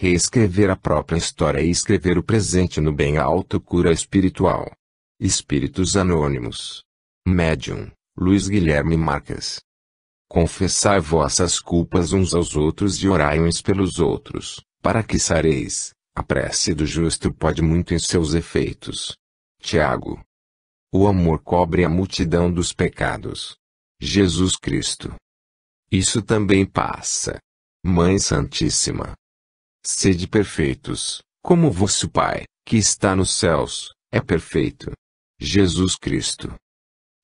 Reescrever a própria história e escrever o presente no bem. A autocura espiritual. Espíritos Anônimos. Médium, Luiz Guilherme Marques. Confessai vossas culpas uns aos outros e orai uns pelos outros, para que sareis. A prece do justo pode muito em seus efeitos. Tiago. O amor cobre a multidão dos pecados. Jesus Cristo. Isso também passa. Mãe Santíssima. Sede perfeitos, como vosso Pai, que está nos céus, é perfeito. Jesus Cristo.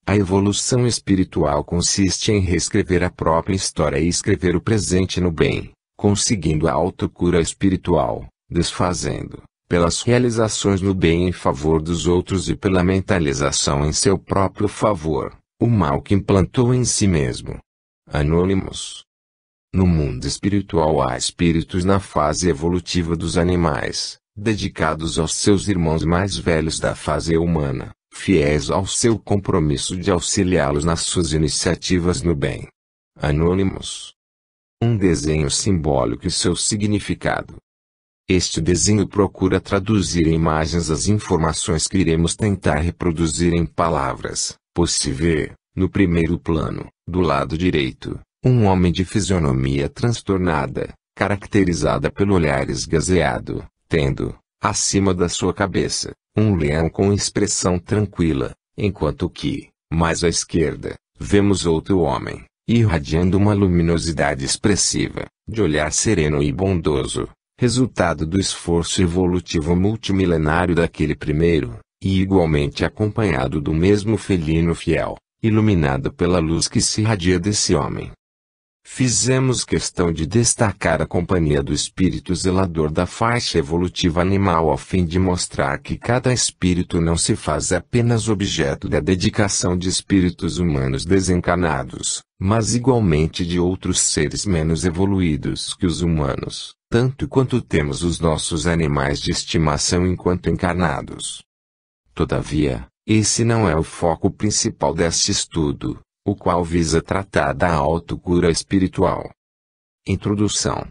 A evolução espiritual consiste em reescrever a própria história e escrever o presente no bem, conseguindo a autocura espiritual, desfazendo, pelas realizações no bem em favor dos outros e pela mentalização em seu próprio favor, o mal que implantou em si mesmo. Anônimos. No mundo espiritual há espíritos na fase evolutiva dos animais, dedicados aos seus irmãos mais velhos da fase humana, fiéis ao seu compromisso de auxiliá-los nas suas iniciativas no bem. Anônimos. Um desenho simbólico e seu significado. Este desenho procura traduzir em imagens as informações que iremos tentar reproduzir em palavras, pois se vê, no primeiro plano, do lado direito, um homem de fisionomia transtornada, caracterizada pelo olhar esgazeado, tendo, acima da sua cabeça, um leão com expressão tranquila, enquanto que, mais à esquerda, vemos outro homem, irradiando uma luminosidade expressiva, de olhar sereno e bondoso, resultado do esforço evolutivo multimilenário daquele primeiro, e igualmente acompanhado do mesmo felino fiel, iluminado pela luz que se irradia desse homem. Fizemos questão de destacar a companhia do espírito zelador da faixa evolutiva animal a fim de mostrar que cada espírito não se faz apenas objeto da dedicação de espíritos humanos desencarnados, mas igualmente de outros seres menos evoluídos que os humanos, tanto quanto temos os nossos animais de estimação enquanto encarnados. Todavia, esse não é o foco principal deste estudo, o qual visa tratar da autocura espiritual. Introdução.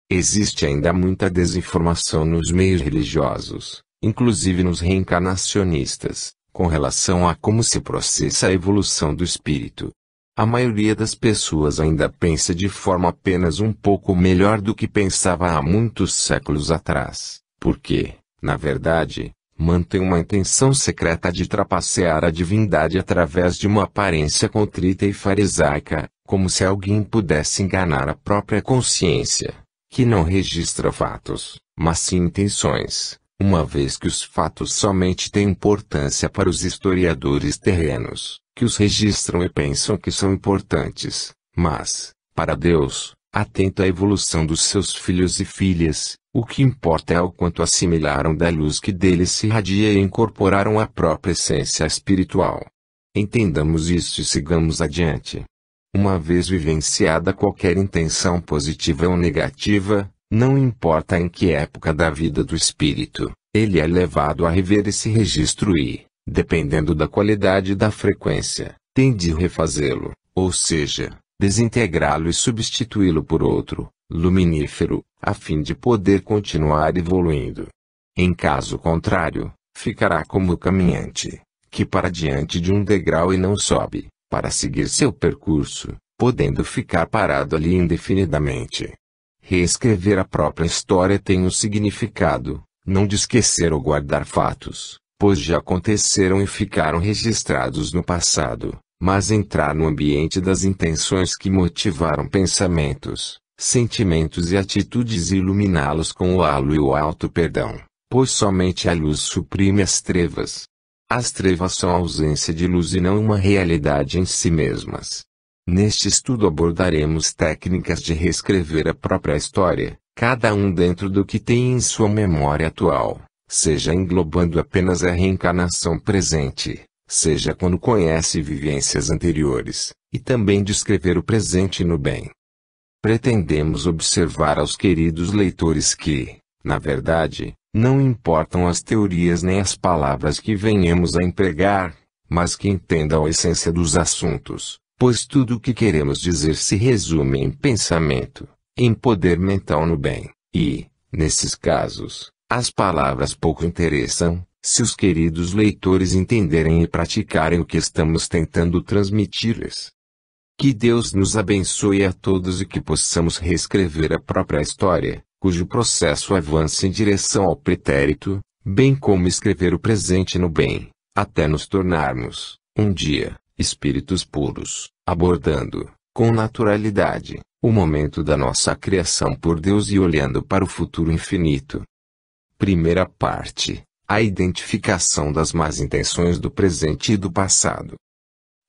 Existe ainda muita desinformação nos meios religiosos, inclusive nos reencarnacionistas, com relação a como se processa a evolução do espírito. A maioria das pessoas ainda pensa de forma apenas um pouco melhor do que pensava há muitos séculos atrás, porque, na verdade, mantém uma intenção secreta de trapacear a divindade através de uma aparência contrita e farisaica, como se alguém pudesse enganar a própria consciência, que não registra fatos, mas sim intenções, uma vez que os fatos somente têm importância para os historiadores terrenos, que os registram e pensam que são importantes, mas, para Deus, atento à evolução dos seus filhos e filhas, o que importa é o quanto assimilaram da luz que deles se irradia e incorporaram a própria essência espiritual. Entendamos isso e sigamos adiante. Uma vez vivenciada qualquer intenção positiva ou negativa, não importa em que época da vida do espírito, ele é levado a rever esse registro e, dependendo da qualidade e da frequência, tem de refazê-lo, ou seja, desintegrá-lo e substituí-lo por outro, luminífero, a fim de poder continuar evoluindo. Em caso contrário, ficará como o caminhante, que para diante de um degrau e não sobe, para seguir seu percurso, podendo ficar parado ali indefinidamente. Reescrever a própria história tem um significado, não de esquecer ou guardar fatos, pois já aconteceram e ficaram registrados no passado, mas entrar no ambiente das intenções que motivaram pensamentos, sentimentos e atitudes e iluminá-los com o halo e o auto-perdão, pois somente a luz suprime as trevas. As trevas são a ausência de luz e não uma realidade em si mesmas. Neste estudo abordaremos técnicas de reescrever a própria história, cada um dentro do que tem em sua memória atual, seja englobando apenas a reencarnação presente, seja quando conhece vivências anteriores, e também descrever o presente no bem. Pretendemos observar aos queridos leitores que, na verdade, não importam as teorias nem as palavras que venhamos a empregar, mas que entendam a essência dos assuntos, pois tudo o que queremos dizer se resume em pensamento, em poder mental no bem, e, Nesses casos, as palavras pouco interessam, se os queridos leitores entenderem e praticarem o que estamos tentando transmitir-lhes. Que Deus nos abençoe a todos e que possamos reescrever a própria história, cujo processo avance em direção ao pretérito, bem como escrever o presente no bem, até nos tornarmos, um dia, espíritos puros, abordando, com naturalidade, o momento da nossa criação por Deus e olhando para o futuro infinito. Primeira parte. A identificação das más intenções do presente e do passado.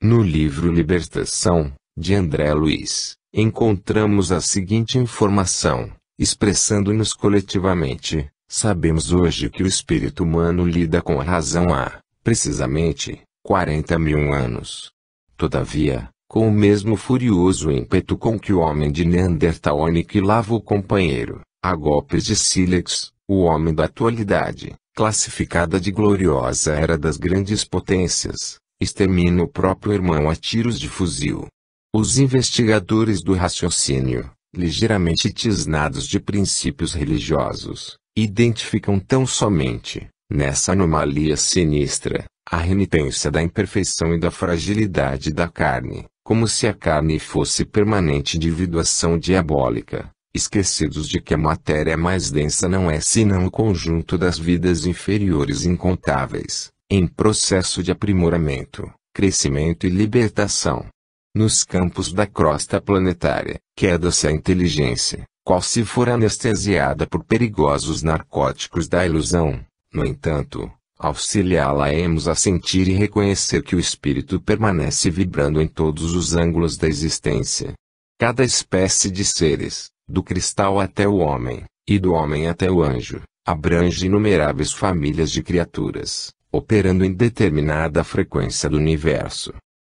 No livro Libertação, de André Luiz, encontramos a seguinte informação, expressando-nos coletivamente: sabemos hoje que o espírito humano lida com a razão há, precisamente, 40.000 anos. Todavia, com o mesmo furioso ímpeto com que o homem de Neandertal aniquilava o companheiro, a golpes de sílex, o homem da atualidade, classificada de gloriosa era das grandes potências, extermina o próprio irmão a tiros de fuzil. Os investigadores do raciocínio, ligeiramente tisnados de princípios religiosos, identificam tão somente, nessa anomalia sinistra, a renitência da imperfeição e da fragilidade da carne, como se a carne fosse permanente individuação diabólica, esquecidos de que a matéria mais densa não é senão o conjunto das vidas inferiores incontáveis, em processo de aprimoramento, crescimento e libertação. Nos campos da crosta planetária, queda-se a inteligência, qual se for anestesiada por perigosos narcóticos da ilusão. No entanto, auxiliá-la-emos a sentir e reconhecer que o espírito permanece vibrando em todos os ângulos da existência. Cada espécie de seres, do cristal até o homem, e do homem até o anjo, abrange inumeráveis famílias de criaturas, operando em determinada frequência do universo.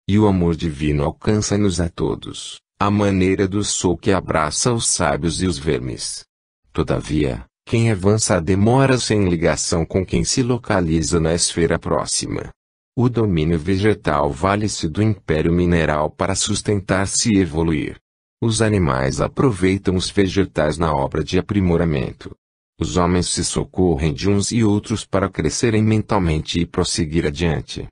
E o amor divino alcança-nos a todos, à maneira do sol que abraça os sábios e os vermes. Todavia, quem avança demora-se em ligação com quem se localiza na esfera próxima. O domínio vegetal vale-se do império mineral para sustentar-se e evoluir. Os animais aproveitam os vegetais na obra de aprimoramento. Os homens se socorrem de uns e outros para crescerem mentalmente e prosseguir adiante.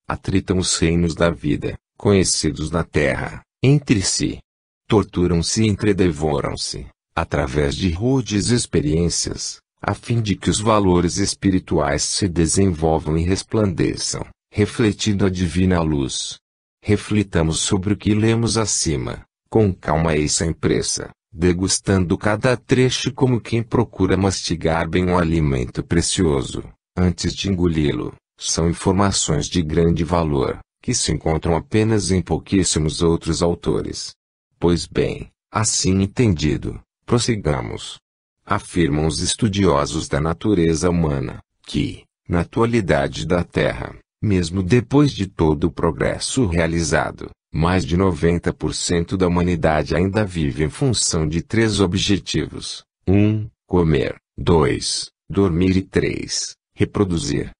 Atritam os reinos da vida, conhecidos na terra, entre si. Torturam-se e entredevoram-se, através de rudes experiências, a fim de que os valores espirituais se desenvolvam e resplandeçam, refletindo a divina luz. Reflitamos sobre o que lemos acima, com calma e sem pressa, degustando cada trecho como quem procura mastigar bem um alimento precioso, antes de engoli-lo. São informações de grande valor, que se encontram apenas em pouquíssimos outros autores. Pois bem, assim entendido, prossigamos. Afirmam os estudiosos da natureza humana, que, na atualidade da Terra, mesmo depois de todo o progresso realizado, mais de 90% da humanidade ainda vive em função de 3 objetivos: 1. Comer, 2. Dormir e 3. Reproduzir.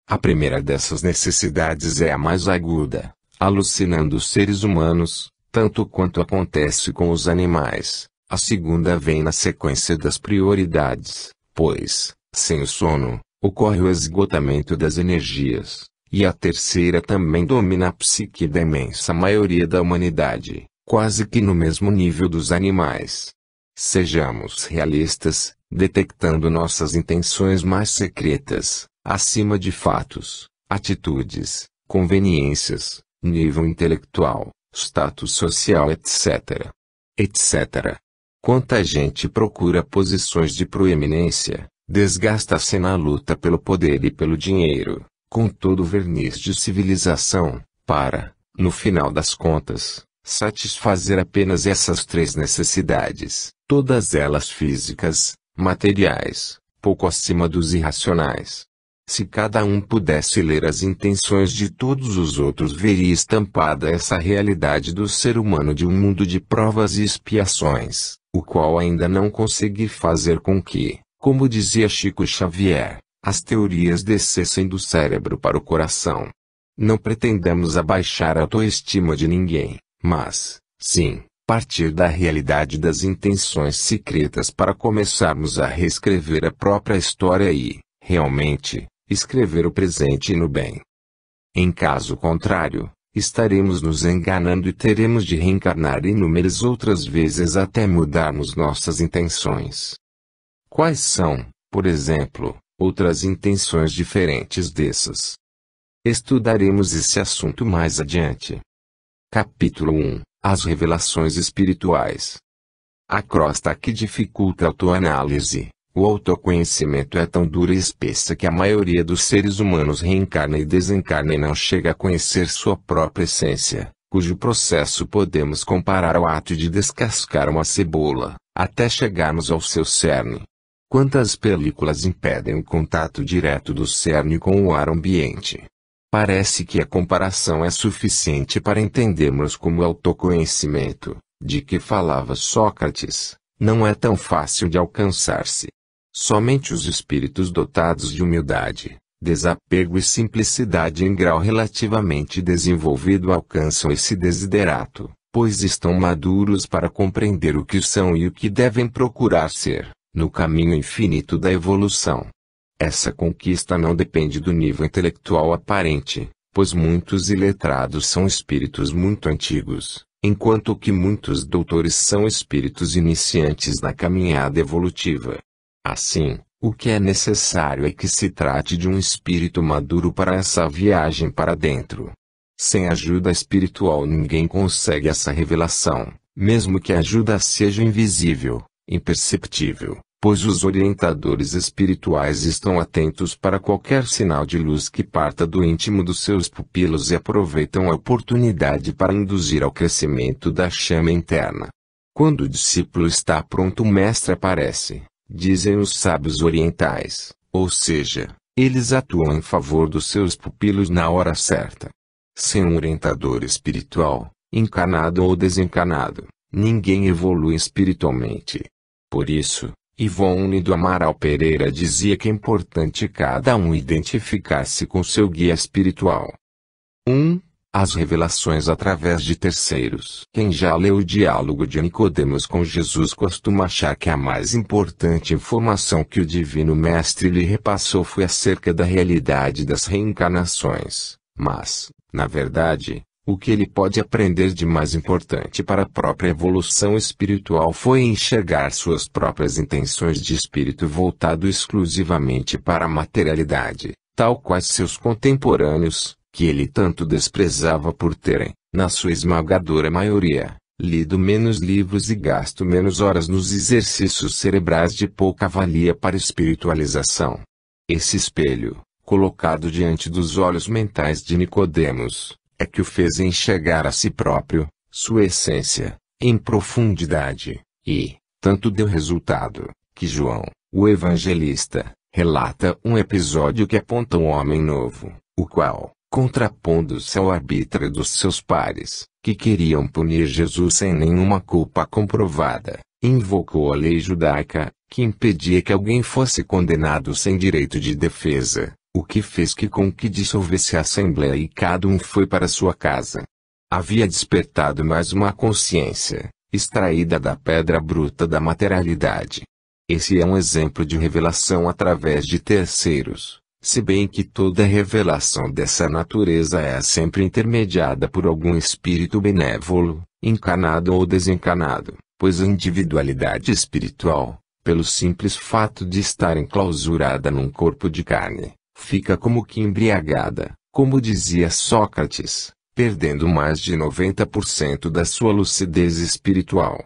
A primeira dessas necessidades é a mais aguda, alucinando os seres humanos, tanto quanto acontece com os animais. A segunda vem na sequência das prioridades, pois, sem o sono, ocorre o esgotamento das energias. E a terceira também domina a psique da imensa maioria da humanidade, quase que no mesmo nível dos animais. Sejamos realistas, detectando nossas intenções mais secretas, acima de fatos, atitudes, conveniências, nível intelectual, status social, etc. etc. Quanta gente procura posições de proeminência, desgasta-se na luta pelo poder e pelo dinheiro, com todo o verniz de civilização, para, no final das contas, satisfazer apenas essas 3 necessidades, todas elas físicas, materiais, pouco acima dos irracionais. Se cada um pudesse ler as intenções de todos os outros, veria estampada essa realidade do ser humano de um mundo de provas e expiações, o qual ainda não consegue fazer com que, como dizia Chico Xavier, as teorias descessem do cérebro para o coração. Não pretendamos abaixar a autoestima de ninguém, mas, sim, Partir da realidade das intenções secretas para começarmos a reescrever a própria história e, realmente, escrever o presente no bem. Em caso contrário, estaremos nos enganando e teremos de reencarnar inúmeras outras vezes até mudarmos nossas intenções. Quais são, por exemplo, outras intenções diferentes dessas? Estudaremos esse assunto mais adiante. Capítulo 1 – As revelações espirituais. A crosta que dificulta a autoanálise. O autoconhecimento é tão dura e espessa que a maioria dos seres humanos reencarna e desencarna e não chega a conhecer sua própria essência, cujo processo podemos comparar ao ato de descascar uma cebola, até chegarmos ao seu cerne. Quantas películas impedem o contato direto do cerne com o ar ambiente? Parece que a comparação é suficiente para entendermos como o autoconhecimento, de que falava Sócrates, não é tão fácil de alcançar-se. Somente os espíritos dotados de humildade, desapego e simplicidade em grau relativamente desenvolvido alcançam esse desiderato, pois estão maduros para compreender o que são e o que devem procurar ser, no caminho infinito da evolução. Essa conquista não depende do nível intelectual aparente, pois muitos iletrados são espíritos muito antigos, enquanto que muitos doutores são espíritos iniciantes na caminhada evolutiva. Assim, o que é necessário é que se trate de um espírito maduro para essa viagem para dentro. Sem ajuda espiritual ninguém consegue essa revelação, mesmo que a ajuda seja invisível, imperceptível. Pois os orientadores espirituais estão atentos para qualquer sinal de luz que parta do íntimo dos seus pupilos e aproveitam a oportunidade para induzir ao crescimento da chama interna. Quando o discípulo está pronto, o mestre aparece, dizem os sábios orientais, ou seja, eles atuam em favor dos seus pupilos na hora certa. Sem um orientador espiritual, encarnado ou desencarnado, ninguém evolui espiritualmente. Por isso, Ivone do Amaral Pereira dizia que é importante cada um identificar-se com seu guia espiritual. 1. As revelações através de terceiros. Quem já leu o diálogo de Nicodemos com Jesus costuma achar que a mais importante informação que o Divino Mestre lhe repassou foi acerca da realidade das reencarnações, mas, na verdade, o que ele pode aprender de mais importante para a própria evolução espiritual foi enxergar suas próprias intenções de espírito voltado exclusivamente para a materialidade, tal quais seus contemporâneos, que ele tanto desprezava por terem, na sua esmagadora maioria, lido menos livros e gasto menos horas nos exercícios cerebrais de pouca valia para espiritualização. Esse espelho, colocado diante dos olhos mentais de Nicodemos, é que o fez enxergar a si próprio, sua essência, em profundidade, e, tanto deu resultado, que João, o evangelista, relata um episódio que aponta um homem novo, o qual, contrapondo-se ao arbítrio dos seus pares, que queriam punir Jesus sem nenhuma culpa comprovada, invocou a lei judaica, que impedia que alguém fosse condenado sem direito de defesa. O que fez com que dissolvesse a assembleia e cada um foi para sua casa. Havia despertado mais uma consciência, extraída da pedra bruta da materialidade. Esse é um exemplo de revelação através de terceiros, se bem que toda revelação dessa natureza é sempre intermediada por algum espírito benévolo, encarnado ou desencarnado, pois a individualidade espiritual, pelo simples fato de estar enclausurada num corpo de carne, fica como que embriagada, como dizia Sócrates, perdendo mais de 90% da sua lucidez espiritual.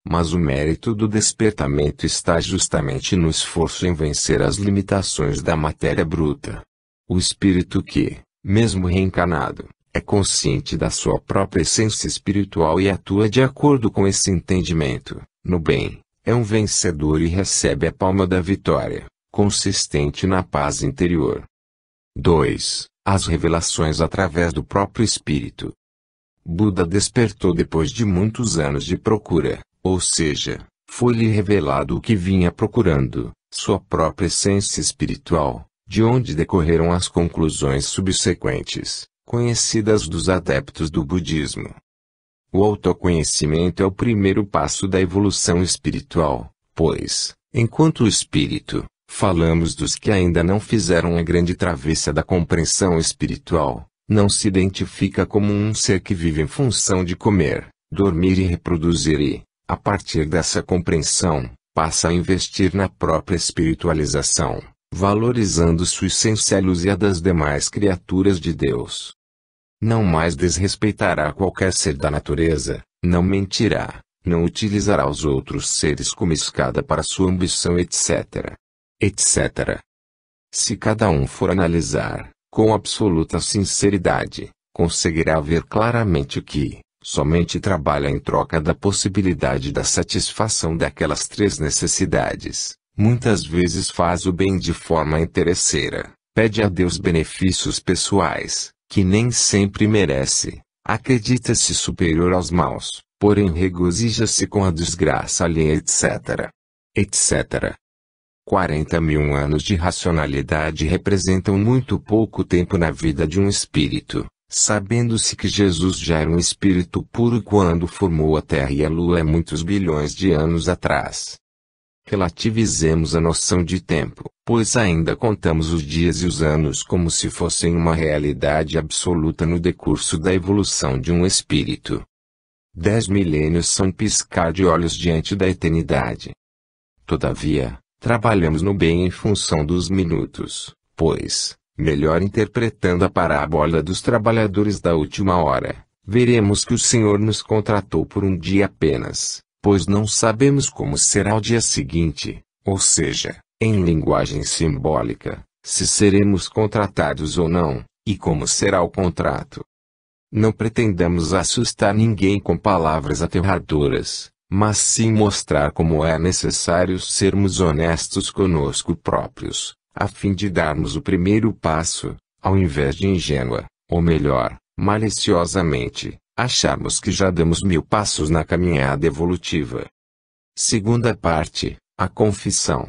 Mas o mérito do despertamento está justamente no esforço em vencer as limitações da matéria bruta. O espírito que, mesmo reencarnado, é consciente da sua própria essência espiritual e atua de acordo com esse entendimento, no bem, é um vencedor e recebe a palma da vitória, consistente na paz interior. 2. As revelações através do próprio espírito. Buda despertou depois de muitos anos de procura, ou seja, foi-lhe revelado o que vinha procurando, sua própria essência espiritual, de onde decorreram as conclusões subsequentes, conhecidas dos adeptos do budismo. O autoconhecimento é o primeiro passo da evolução espiritual, pois, enquanto o espírito, falamos dos que ainda não fizeram a grande travessa da compreensão espiritual, não se identifica como um ser que vive em função de comer, dormir e reproduzir e, a partir dessa compreensão, passa a investir na própria espiritualização, valorizando sua essência e luz e a das demais criaturas de Deus. Não mais desrespeitará qualquer ser da natureza, não mentirá, não utilizará os outros seres como escada para sua ambição, etc. etc. Se cada um for analisar, com absoluta sinceridade, conseguirá ver claramente que, somente trabalha em troca da possibilidade da satisfação daquelas três necessidades, muitas vezes faz o bem de forma interesseira, pede a Deus benefícios pessoais, que nem sempre merece, acredita-se superior aos maus, porém regozija-se com a desgraça alheia, etc. etc. 40.000 anos de racionalidade representam muito pouco tempo na vida de um espírito, sabendo-se que Jesus já era um espírito puro quando formou a Terra e a Lua há muitos bilhões de anos atrás. Relativizemos a noção de tempo, pois ainda contamos os dias e os anos como se fossem uma realidade absoluta no decurso da evolução de um espírito. 10 milênios são um piscar de olhos diante da eternidade. Todavia, trabalhamos no bem em função dos minutos, pois, melhor interpretando a parábola dos trabalhadores da última hora, veremos que o Senhor nos contratou por um dia apenas, pois não sabemos como será o dia seguinte, ou seja, em linguagem simbólica, se seremos contratados ou não, e como será o contrato. Não pretendamos assustar ninguém com palavras aterradoras, mas sim mostrar como é necessário sermos honestos conosco próprios, a fim de darmos o primeiro passo, ao invés de ingênua, ou melhor, maliciosamente, acharmos que já damos 1000 passos na caminhada evolutiva. Segunda parte, a confissão.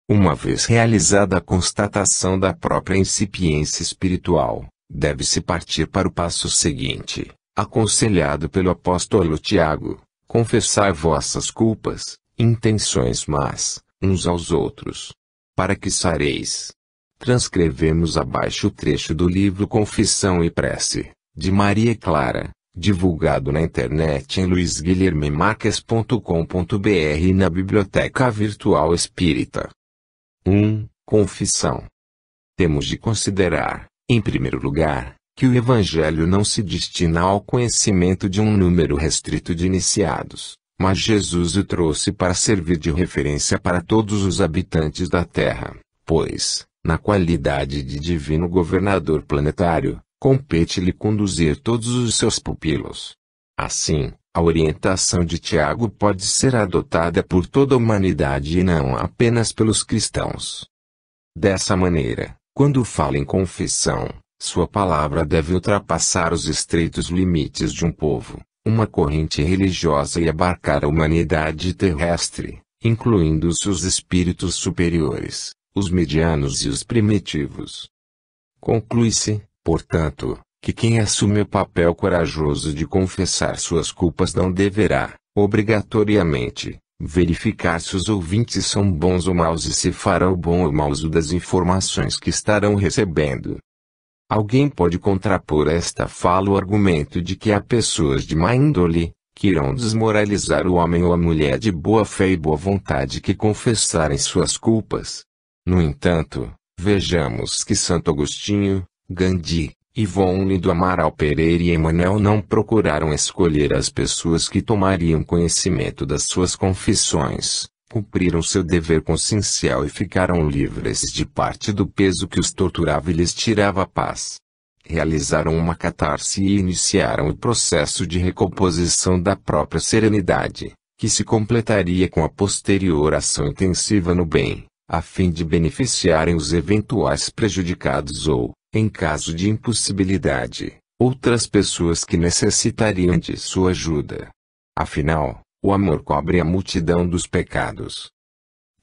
Uma vez realizada a constatação da própria incipiência espiritual, deve-se partir para o passo seguinte, aconselhado pelo apóstolo Tiago: confessai vossas culpas, intenções más, uns aos outros, para que sareis. Transcrevemos abaixo o trecho do livro Confissão e Prece, de Maria Clara, divulgado na internet em luisguilhermemarques.com.br e na Biblioteca Virtual Espírita. 1. Confissão. Temos de considerar, em primeiro lugar, que o Evangelho não se destina ao conhecimento de um número restrito de iniciados, mas Jesus o trouxe para servir de referência para todos os habitantes da Terra, pois, na qualidade de divino governador planetário, compete-lhe conduzir todos os seus pupilos. Assim, a orientação de Tiago pode ser adotada por toda a humanidade e não apenas pelos cristãos. Dessa maneira, quando fala em confissão, sua palavra deve ultrapassar os estreitos limites de um povo, uma corrente religiosa e abarcar a humanidade terrestre, incluindo os seus espíritos superiores, os medianos e os primitivos. Conclui-se, portanto, que quem assume o papel corajoso de confessar suas culpas não deverá, obrigatoriamente, verificar se os ouvintes são bons ou maus e se fará o bom ou mau uso das informações que estarão recebendo. Alguém pode contrapor a esta fala o argumento de que há pessoas de má índole, que irão desmoralizar o homem ou a mulher de boa fé e boa vontade que confessarem suas culpas. No entanto, vejamos que Santo Agostinho, Gandhi, Ivone do Amaral Pereira e Emmanuel não procuraram escolher as pessoas que tomariam conhecimento das suas confissões, cumpriram seu dever consciencial e ficaram livres de parte do peso que os torturava e lhes tirava a paz. Realizaram uma catarse e iniciaram o processo de recomposição da própria serenidade, que se completaria com a posterior ação intensiva no bem, a fim de beneficiarem os eventuais prejudicados ou, em caso de impossibilidade, outras pessoas que necessitariam de sua ajuda. Afinal, o amor cobre a multidão dos pecados.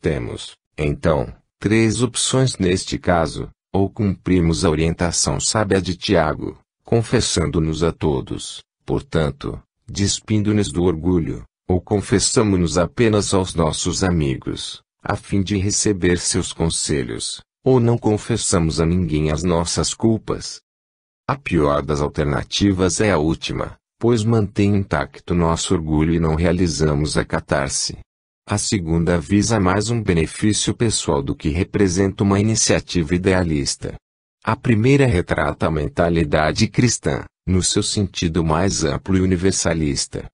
Temos, então, 3 opções neste caso: ou cumprimos a orientação sábia de Tiago, confessando-nos a todos, portanto, despindo-nos do orgulho, ou confessamo-nos apenas aos nossos amigos, a fim de receber seus conselhos, ou não confessamos a ninguém as nossas culpas? A pior das alternativas é a última, pois mantém intacto nosso orgulho e não realizamos a catarse. A segunda visa mais um benefício pessoal do que representa uma iniciativa idealista. A primeira retrata a mentalidade cristã, no seu sentido mais amplo e universalista.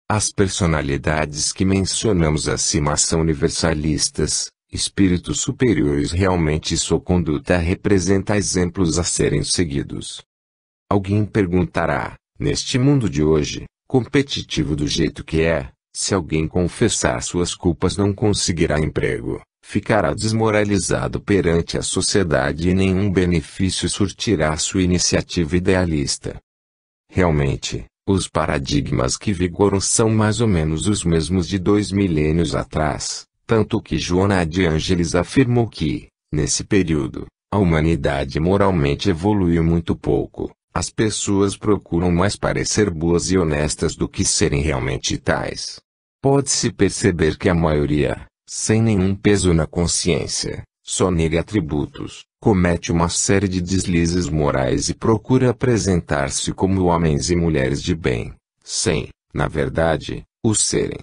As personalidades que mencionamos acima são universalistas, espíritos superiores. Realmente sua conduta representa exemplos a serem seguidos. Alguém perguntará, neste mundo de hoje, competitivo do jeito que é, se alguém confessar suas culpas não conseguirá emprego, ficará desmoralizado perante a sociedade e nenhum benefício surtirá sua iniciativa idealista. Realmente, os paradigmas que vigoram são mais ou menos os mesmos de 2 milênios atrás, tanto que Joana de Ângeles afirmou que, nesse período, a humanidade moralmente evoluiu muito pouco. As pessoas procuram mais parecer boas e honestas do que serem realmente tais. Pode-se perceber que a maioria, sem nenhum peso na consciência, só nega atributos, comete uma série de deslizes morais e procura apresentar-se como homens e mulheres de bem, sem, na verdade, o serem.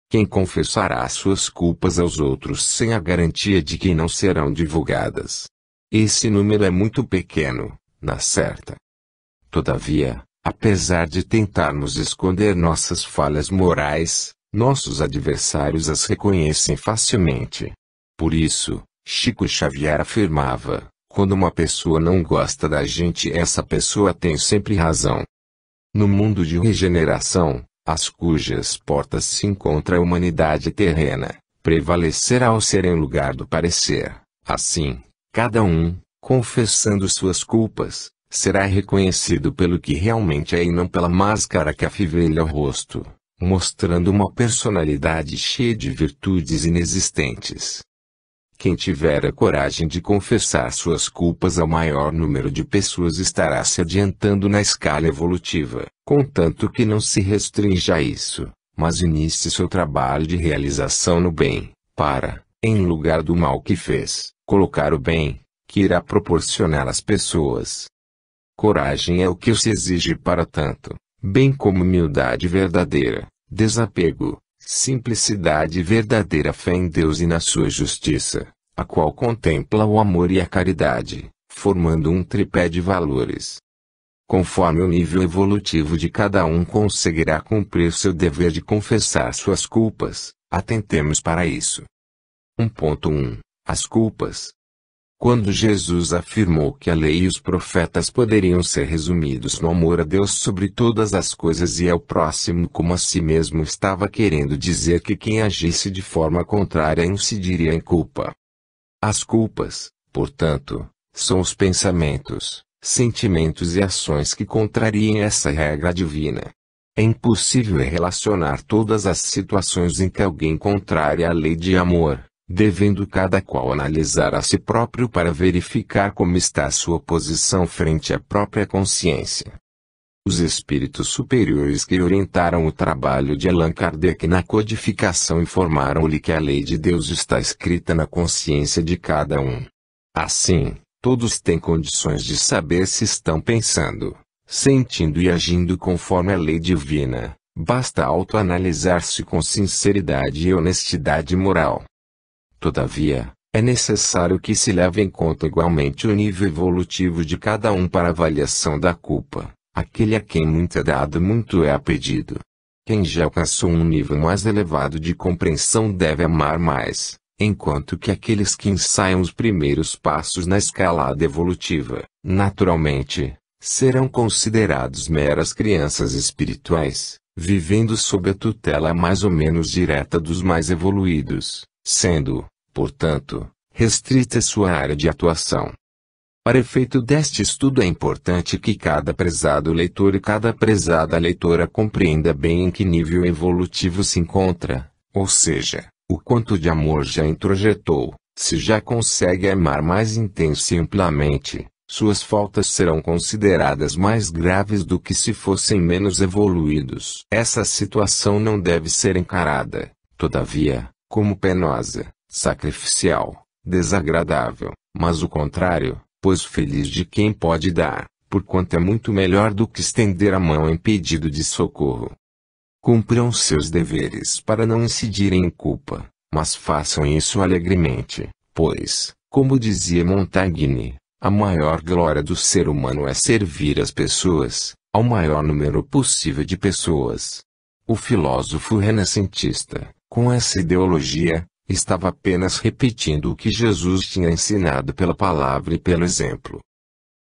Quem confessará suas culpas aos outros sem a garantia de que não serão divulgadas? Esse número é muito pequeno, na certa. Todavia, apesar de tentarmos esconder nossas falhas morais, nossos adversários as reconhecem facilmente. Por isso, Chico Xavier afirmava, quando uma pessoa não gosta da gente, essa pessoa tem sempre razão. No mundo de regeneração, às cujas portas se encontra a humanidade terrena, prevalecerá o ser em lugar do parecer. Assim, cada um, confessando suas culpas, será reconhecido pelo que realmente é e não pela máscara que afivelha o rosto, mostrando uma personalidade cheia de virtudes inexistentes. Quem tiver a coragem de confessar suas culpas ao maior número de pessoas estará se adiantando na escala evolutiva, contanto que não se restrinja a isso, mas inicie seu trabalho de realização no bem, para, em lugar do mal que fez, colocar o bem, que irá proporcionar às pessoas. Coragem é o que se exige para tanto, bem como humildade verdadeira, desapego, simplicidade e verdadeira fé em Deus e na sua justiça, a qual contempla o amor e a caridade, formando um tripé de valores. Conforme o nível evolutivo de cada um conseguirá cumprir seu dever de confessar suas culpas, atentemos para isso. 1.1 As culpas. Quando Jesus afirmou que a lei e os profetas poderiam ser resumidos no amor a Deus sobre todas as coisas e ao próximo como a si mesmo, estava querendo dizer que quem agisse de forma contrária incidiria em culpa. As culpas, portanto, são os pensamentos, sentimentos e ações que contrariem essa regra divina. É impossível relacionar todas as situações em que alguém contraria a lei de amor, devendo cada qual analisar a si próprio para verificar como está a sua posição frente à própria consciência. Os espíritos superiores que orientaram o trabalho de Allan Kardec na codificação informaram-lhe que a lei de Deus está escrita na consciência de cada um. Assim, todos têm condições de saber se estão pensando, sentindo e agindo conforme a lei divina, basta autoanalisar-se com sinceridade e honestidade moral. Todavia, é necessário que se leve em conta igualmente o nível evolutivo de cada um para a avaliação da culpa. Aquele a quem muito é dado, muito é pedido. Quem já alcançou um nível mais elevado de compreensão deve amar mais, enquanto que aqueles que ensaiam os primeiros passos na escalada evolutiva, naturalmente, serão considerados meras crianças espirituais, vivendo sob a tutela mais ou menos direta dos mais evoluídos, sendo, portanto, restrita sua área de atuação. Para efeito deste estudo é importante que cada prezado leitor e cada prezada leitora compreenda bem em que nível evolutivo se encontra, ou seja, o quanto de amor já introjetou, se já consegue amar mais intensa e amplamente, suas faltas serão consideradas mais graves do que se fossem menos evoluídos. Essa situação não deve ser encarada, todavia, como penosa, sacrificial, desagradável, mas o contrário, pois feliz de quem pode dar, porquanto é muito melhor do que estender a mão em pedido de socorro. Cumpram seus deveres para não incidirem em culpa, mas façam isso alegremente, pois, como dizia Montaigne, a maior glória do ser humano é servir as pessoas, ao maior número possível de pessoas. O filósofo renascentista, com essa ideologia, estava apenas repetindo o que Jesus tinha ensinado pela palavra e pelo exemplo.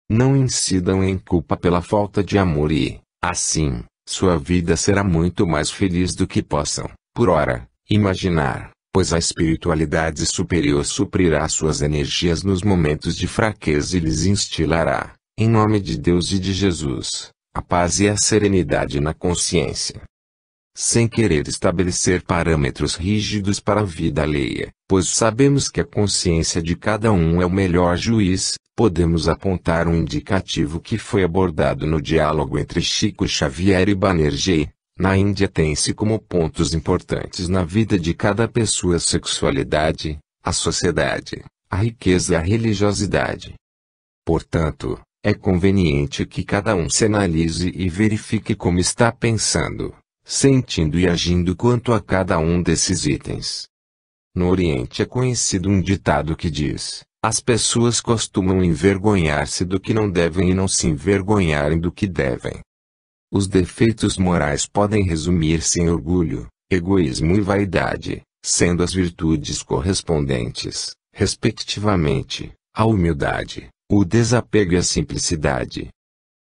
Não incidam em culpa pela falta de amor e, assim, sua vida será muito mais feliz do que possam, por ora, imaginar, pois a espiritualidade superior suprirá suas energias nos momentos de fraqueza e lhes instilará, em nome de Deus e de Jesus, a paz e a serenidade na consciência. Sem querer estabelecer parâmetros rígidos para a vida alheia, pois sabemos que a consciência de cada um é o melhor juiz, podemos apontar um indicativo que foi abordado no diálogo entre Chico Xavier e Banerjee. Na Índia tem-se como pontos importantes na vida de cada pessoa a sexualidade, a sociedade, a riqueza e a religiosidade. Portanto, é conveniente que cada um se analise e verifique como está pensando, sentindo e agindo quanto a cada um desses itens. No Oriente é conhecido um ditado que diz: as pessoas costumam envergonhar-se do que não devem e não se envergonharem do que devem. Os defeitos morais podem resumir-se em orgulho, egoísmo e vaidade, sendo as virtudes correspondentes, respectivamente, a humildade, o desapego e a simplicidade.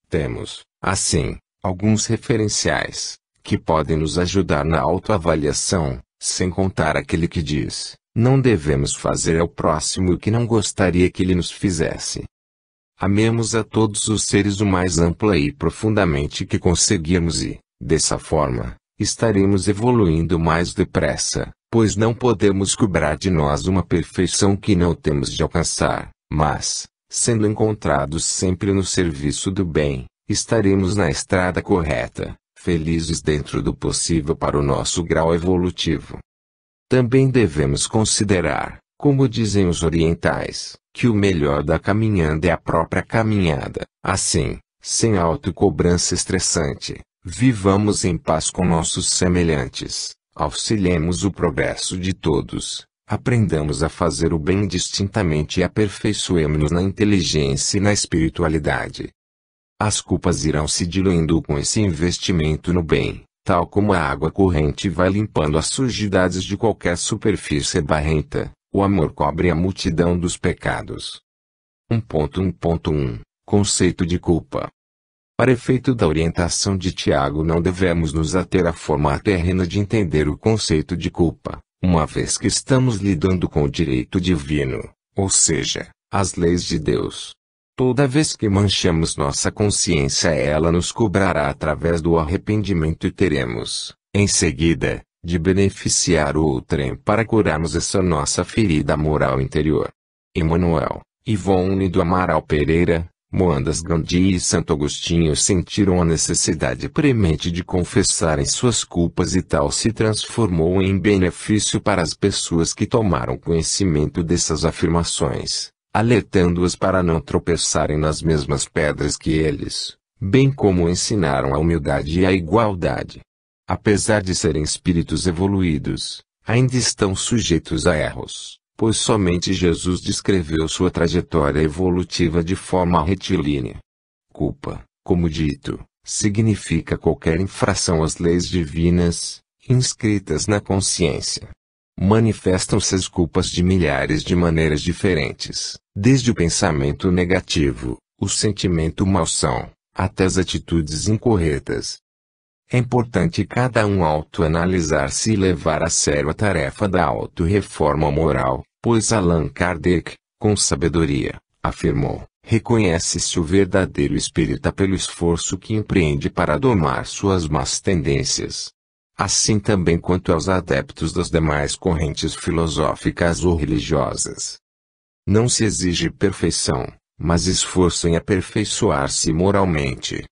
Temos, assim, alguns referenciais, que podem nos ajudar na autoavaliação, sem contar aquele que diz: não devemos fazer ao próximo o que não gostaria que ele nos fizesse. Amemos a todos os seres o mais ampla e profundamente que conseguirmos e, dessa forma, estaremos evoluindo mais depressa, pois não podemos cobrar de nós uma perfeição que não temos de alcançar, mas, sendo encontrados sempre no serviço do bem, estaremos na estrada correta, felizes dentro do possível para o nosso grau evolutivo. Também devemos considerar, como dizem os orientais, que o melhor da caminhada é a própria caminhada. Assim, sem autocobrança estressante, vivamos em paz com nossos semelhantes, auxiliemos o progresso de todos, aprendamos a fazer o bem distintamente e aperfeiçoemo-nos na inteligência e na espiritualidade. As culpas irão se diluindo com esse investimento no bem, tal como a água corrente vai limpando as sujidades de qualquer superfície barrenta. O amor cobre a multidão dos pecados. 1.1.1 Conceito de culpa. Para efeito da orientação de Tiago, não devemos nos ater à forma terrena de entender o conceito de culpa, uma vez que estamos lidando com o direito divino, ou seja, as leis de Deus. Toda vez que manchamos nossa consciência, ela nos cobrará através do arrependimento e teremos, em seguida, de beneficiar o outrem para curarmos essa nossa ferida moral interior. Emmanuel, Ivone do Amaral Pereira, Mohandas Gandhi e Santo Agostinho sentiram a necessidade premente de confessarem suas culpas e tal se transformou em benefício para as pessoas que tomaram conhecimento dessas afirmações, alertando-as para não tropeçarem nas mesmas pedras que eles, bem como ensinaram a humildade e a igualdade. Apesar de serem espíritos evoluídos, ainda estão sujeitos a erros, pois somente Jesus descreveu sua trajetória evolutiva de forma retilínea. Culpa, como dito, significa qualquer infração às leis divinas, inscritas na consciência. Manifestam-se as culpas de milhares de maneiras diferentes, desde o pensamento negativo, o sentimento malsão, até as atitudes incorretas. É importante cada um autoanalisar-se e levar a sério a tarefa da autorreforma moral, pois Allan Kardec, com sabedoria, afirmou: reconhece-se o verdadeiro espírita pelo esforço que empreende para domar suas más tendências. Assim também quanto aos adeptos das demais correntes filosóficas ou religiosas. Não se exige perfeição, mas esforço em aperfeiçoar-se moralmente.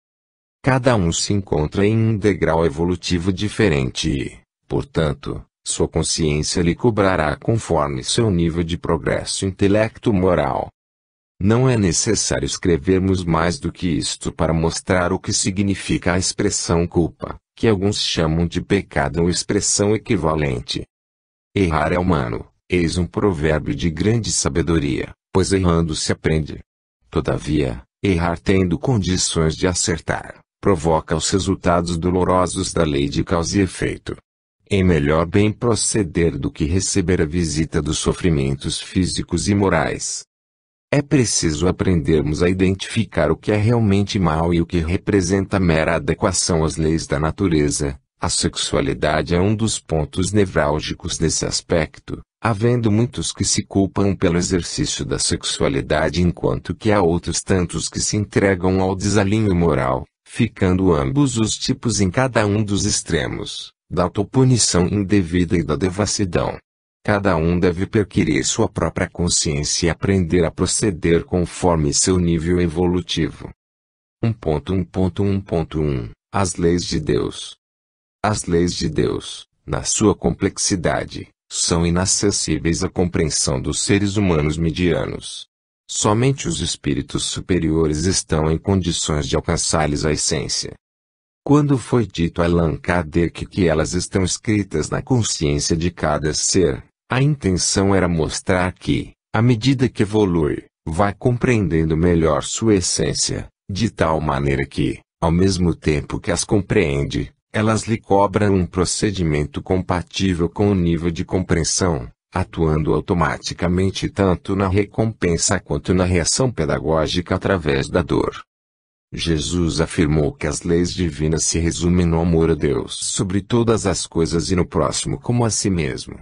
Cada um se encontra em um degrau evolutivo diferente e, portanto, sua consciência lhe cobrará conforme seu nível de progresso intelecto-moral. Não é necessário escrevermos mais do que isto para mostrar o que significa a expressão culpa, que alguns chamam de pecado ou expressão equivalente. Errar é humano, eis um provérbio de grande sabedoria, pois errando se aprende. Todavia, errar tendo condições de acertar, provoca os resultados dolorosos da lei de causa e efeito. É melhor bem proceder do que receber a visita dos sofrimentos físicos e morais. É preciso aprendermos a identificar o que é realmente mal e o que representa mera adequação às leis da natureza. A sexualidade é um dos pontos nevrálgicos desse aspecto, havendo muitos que se culpam pelo exercício da sexualidade enquanto que há outros tantos que se entregam ao desalinho moral, ficando ambos os tipos em cada um dos extremos, da autopunição indevida e da devassidão. Cada um deve perquirir sua própria consciência e aprender a proceder conforme seu nível evolutivo. 1.1.1.1 As leis de Deus. As leis de Deus, na sua complexidade, são inacessíveis à compreensão dos seres humanos medianos. Somente os espíritos superiores estão em condições de alcançar-lhes a essência. Quando foi dito a Allan Kardec que elas estão escritas na consciência de cada ser, a intenção era mostrar que, à medida que evolui, vai compreendendo melhor sua essência, de tal maneira que, ao mesmo tempo que as compreende, elas lhe cobram um procedimento compatível com o nível de compreensão, atuando automaticamente tanto na recompensa quanto na reação pedagógica através da dor. Jesus afirmou que as leis divinas se resumem no amor a Deus sobre todas as coisas e no próximo como a si mesmo.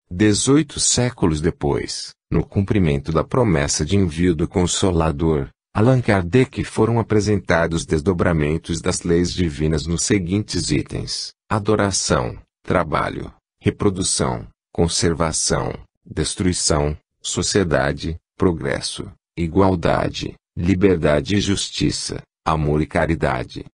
18 séculos depois, no cumprimento da promessa de envio do Consolador, Allan Kardec foram apresentados desdobramentos das leis divinas nos seguintes itens: adoração, trabalho, reprodução, conservação, destruição, sociedade, progresso, igualdade, liberdade e justiça, amor e caridade.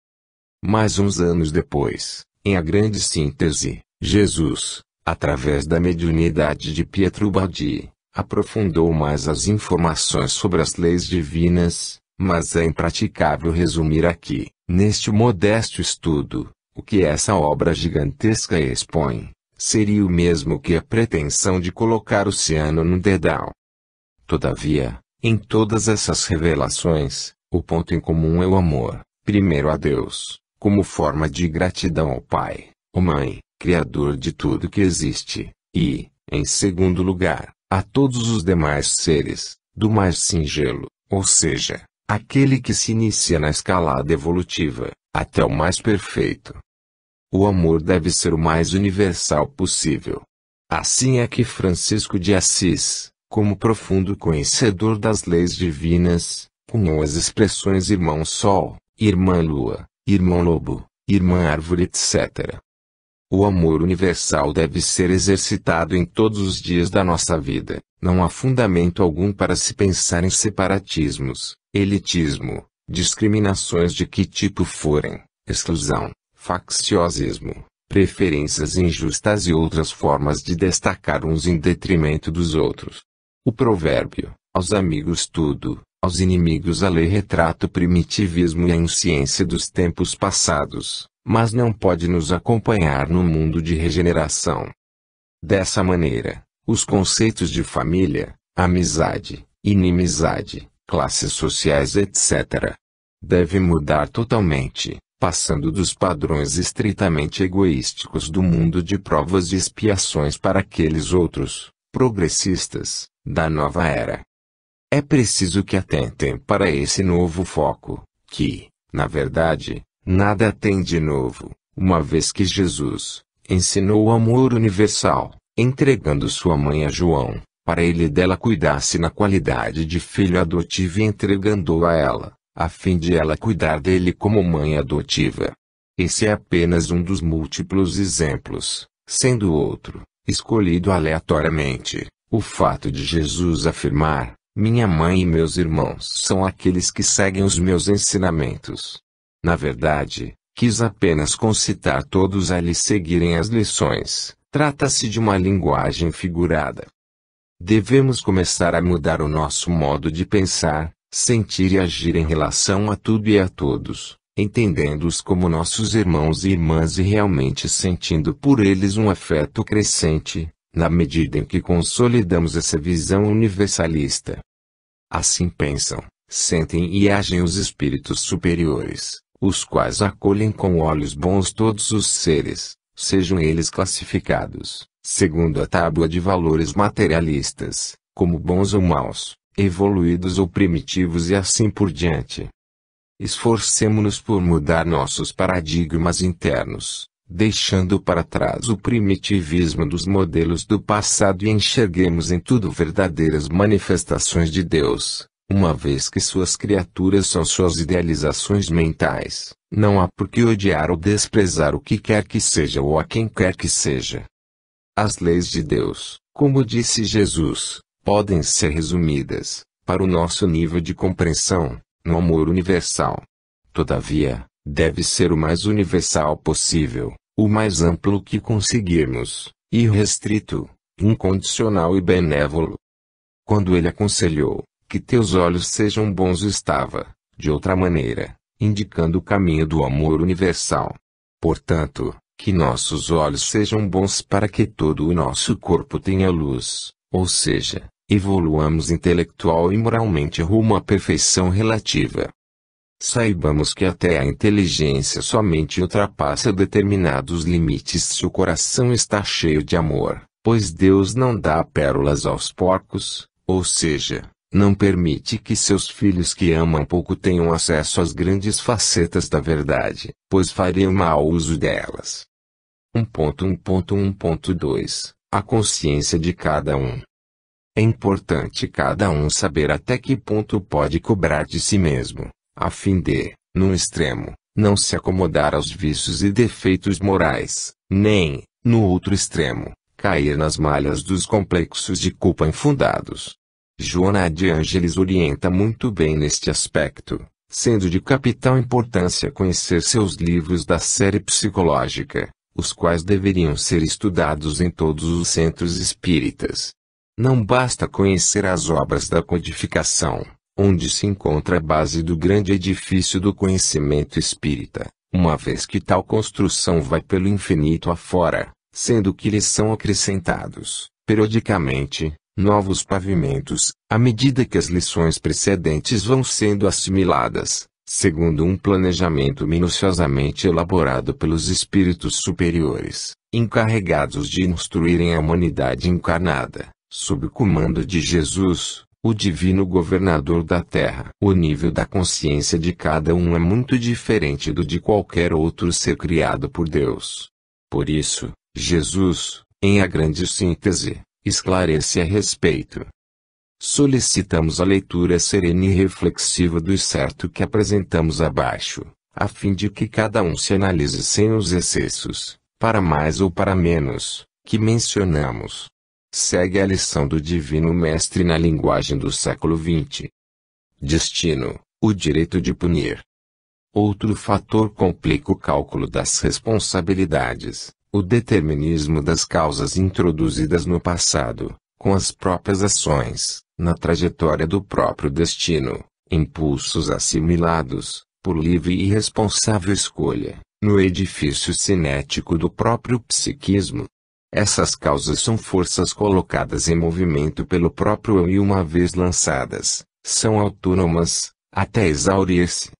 Mais uns anos depois, em A Grande Síntese, Jesus, através da mediunidade de Pietro Baldi, aprofundou mais as informações sobre as leis divinas, mas é impraticável resumir aqui, neste modesto estudo, o que essa obra gigantesca expõe. Seria o mesmo que a pretensão de colocar o oceano num dedal. Todavia, em todas essas revelações, o ponto em comum é o amor, primeiro a Deus, como forma de gratidão ao Pai, ou Mãe, Criador de tudo que existe, e, em segundo lugar, a todos os demais seres, do mais singelo, ou seja, aquele que se inicia na escalada evolutiva, até o mais perfeito. O amor deve ser o mais universal possível. Assim é que Francisco de Assis, como profundo conhecedor das leis divinas, cunhou as expressões irmão Sol, irmã Lua, irmão Lobo, irmã Árvore, etc. O amor universal deve ser exercitado em todos os dias da nossa vida. Não há fundamento algum para se pensar em separatismos, elitismo, discriminações de que tipo forem, exclusão, facciosismo, preferências injustas e outras formas de destacar uns em detrimento dos outros. O provérbio, aos amigos tudo, aos inimigos a lei retrata o primitivismo e a insciência dos tempos passados, mas não pode nos acompanhar no mundo de regeneração. Dessa maneira, os conceitos de família, amizade, inimizade, classes sociais etc. devem mudar totalmente, passando dos padrões estritamente egoísticos do mundo de provas e expiações para aqueles outros, progressistas, da nova era. É preciso que atentem para esse novo foco, que, na verdade, nada tem de novo, uma vez que Jesus ensinou o amor universal, entregando sua mãe a João, para ele dela cuidasse na qualidade de filho adotivo e entregando-o a ela, a fim de ela cuidar dele como mãe adotiva. Esse é apenas um dos múltiplos exemplos, sendo outro, escolhido aleatoriamente, o fato de Jesus afirmar: Minha mãe e meus irmãos são aqueles que seguem os meus ensinamentos. Na verdade, quis apenas concitar todos a lhe seguirem as lições. Trata-se de uma linguagem figurada. Devemos começar a mudar o nosso modo de pensar, sentir e agir em relação a tudo e a todos, entendendo-os como nossos irmãos e irmãs e realmente sentindo por eles um afeto crescente, na medida em que consolidamos essa visão universalista. Assim pensam, sentem e agem os espíritos superiores, os quais acolhem com olhos bons todos os seres, sejam eles classificados, segundo a tábua de valores materialistas, como bons ou maus, evoluídos ou primitivos e assim por diante. Esforcemo-nos por mudar nossos paradigmas internos, deixando para trás o primitivismo dos modelos do passado e enxerguemos em tudo verdadeiras manifestações de Deus, uma vez que suas criaturas são suas idealizações mentais. Não há por que odiar ou desprezar o que quer que seja ou a quem quer que seja. As leis de Deus, como disse Jesus, podem ser resumidas, para o nosso nível de compreensão, no amor universal. Todavia, deve ser o mais universal possível, o mais amplo que conseguirmos, irrestrito, incondicional e benévolo. Quando ele aconselhou, que teus olhos sejam bons estava, de outra maneira, indicando o caminho do amor universal. Portanto, que nossos olhos sejam bons para que todo o nosso corpo tenha luz, ou seja, evoluamos intelectual e moralmente rumo à perfeição relativa. Saibamos que até a inteligência somente ultrapassa determinados limites se o coração está cheio de amor, pois Deus não dá pérolas aos porcos, ou seja, não permite que seus filhos que amam pouco tenham acesso às grandes facetas da verdade, pois fariam mau uso delas. 1.1.1.2 A consciência de cada um. É importante cada um saber até que ponto pode cobrar de si mesmo, a fim de, num extremo, não se acomodar aos vícios e defeitos morais, nem, no outro extremo, cair nas malhas dos complexos de culpa infundados. Joana de Ângeles orienta muito bem neste aspecto, sendo de capital importância conhecer seus livros da série psicológica, os quais deveriam ser estudados em todos os centros espíritas. Não basta conhecer as obras da codificação, onde se encontra a base do grande edifício do conhecimento espírita, uma vez que tal construção vai pelo infinito afora, sendo que lhes são acrescentados, periodicamente, novos pavimentos, à medida que as lições precedentes vão sendo assimiladas, segundo um planejamento minuciosamente elaborado pelos espíritos superiores, encarregados de instruírem a humanidade encarnada, sob o comando de Jesus, o divino governador da Terra. O nível da consciência de cada um é muito diferente do de qualquer outro ser criado por Deus. Por isso, Jesus, em a grande síntese, esclarece a respeito. Solicitamos a leitura serena e reflexiva do excerto que apresentamos abaixo, a fim de que cada um se analise sem os excessos, para mais ou para menos, que mencionamos. Segue a lição do Divino Mestre na linguagem do século XX. Destino, o direito de punir. Outro fator complica o cálculo das responsabilidades, o determinismo das causas introduzidas no passado, com as próprias ações, na trajetória do próprio destino, impulsos assimilados, por livre e responsável escolha, no edifício cinético do próprio psiquismo. Essas causas são forças colocadas em movimento pelo próprio eu e uma vez lançadas, são autônomas, até exaurir-se.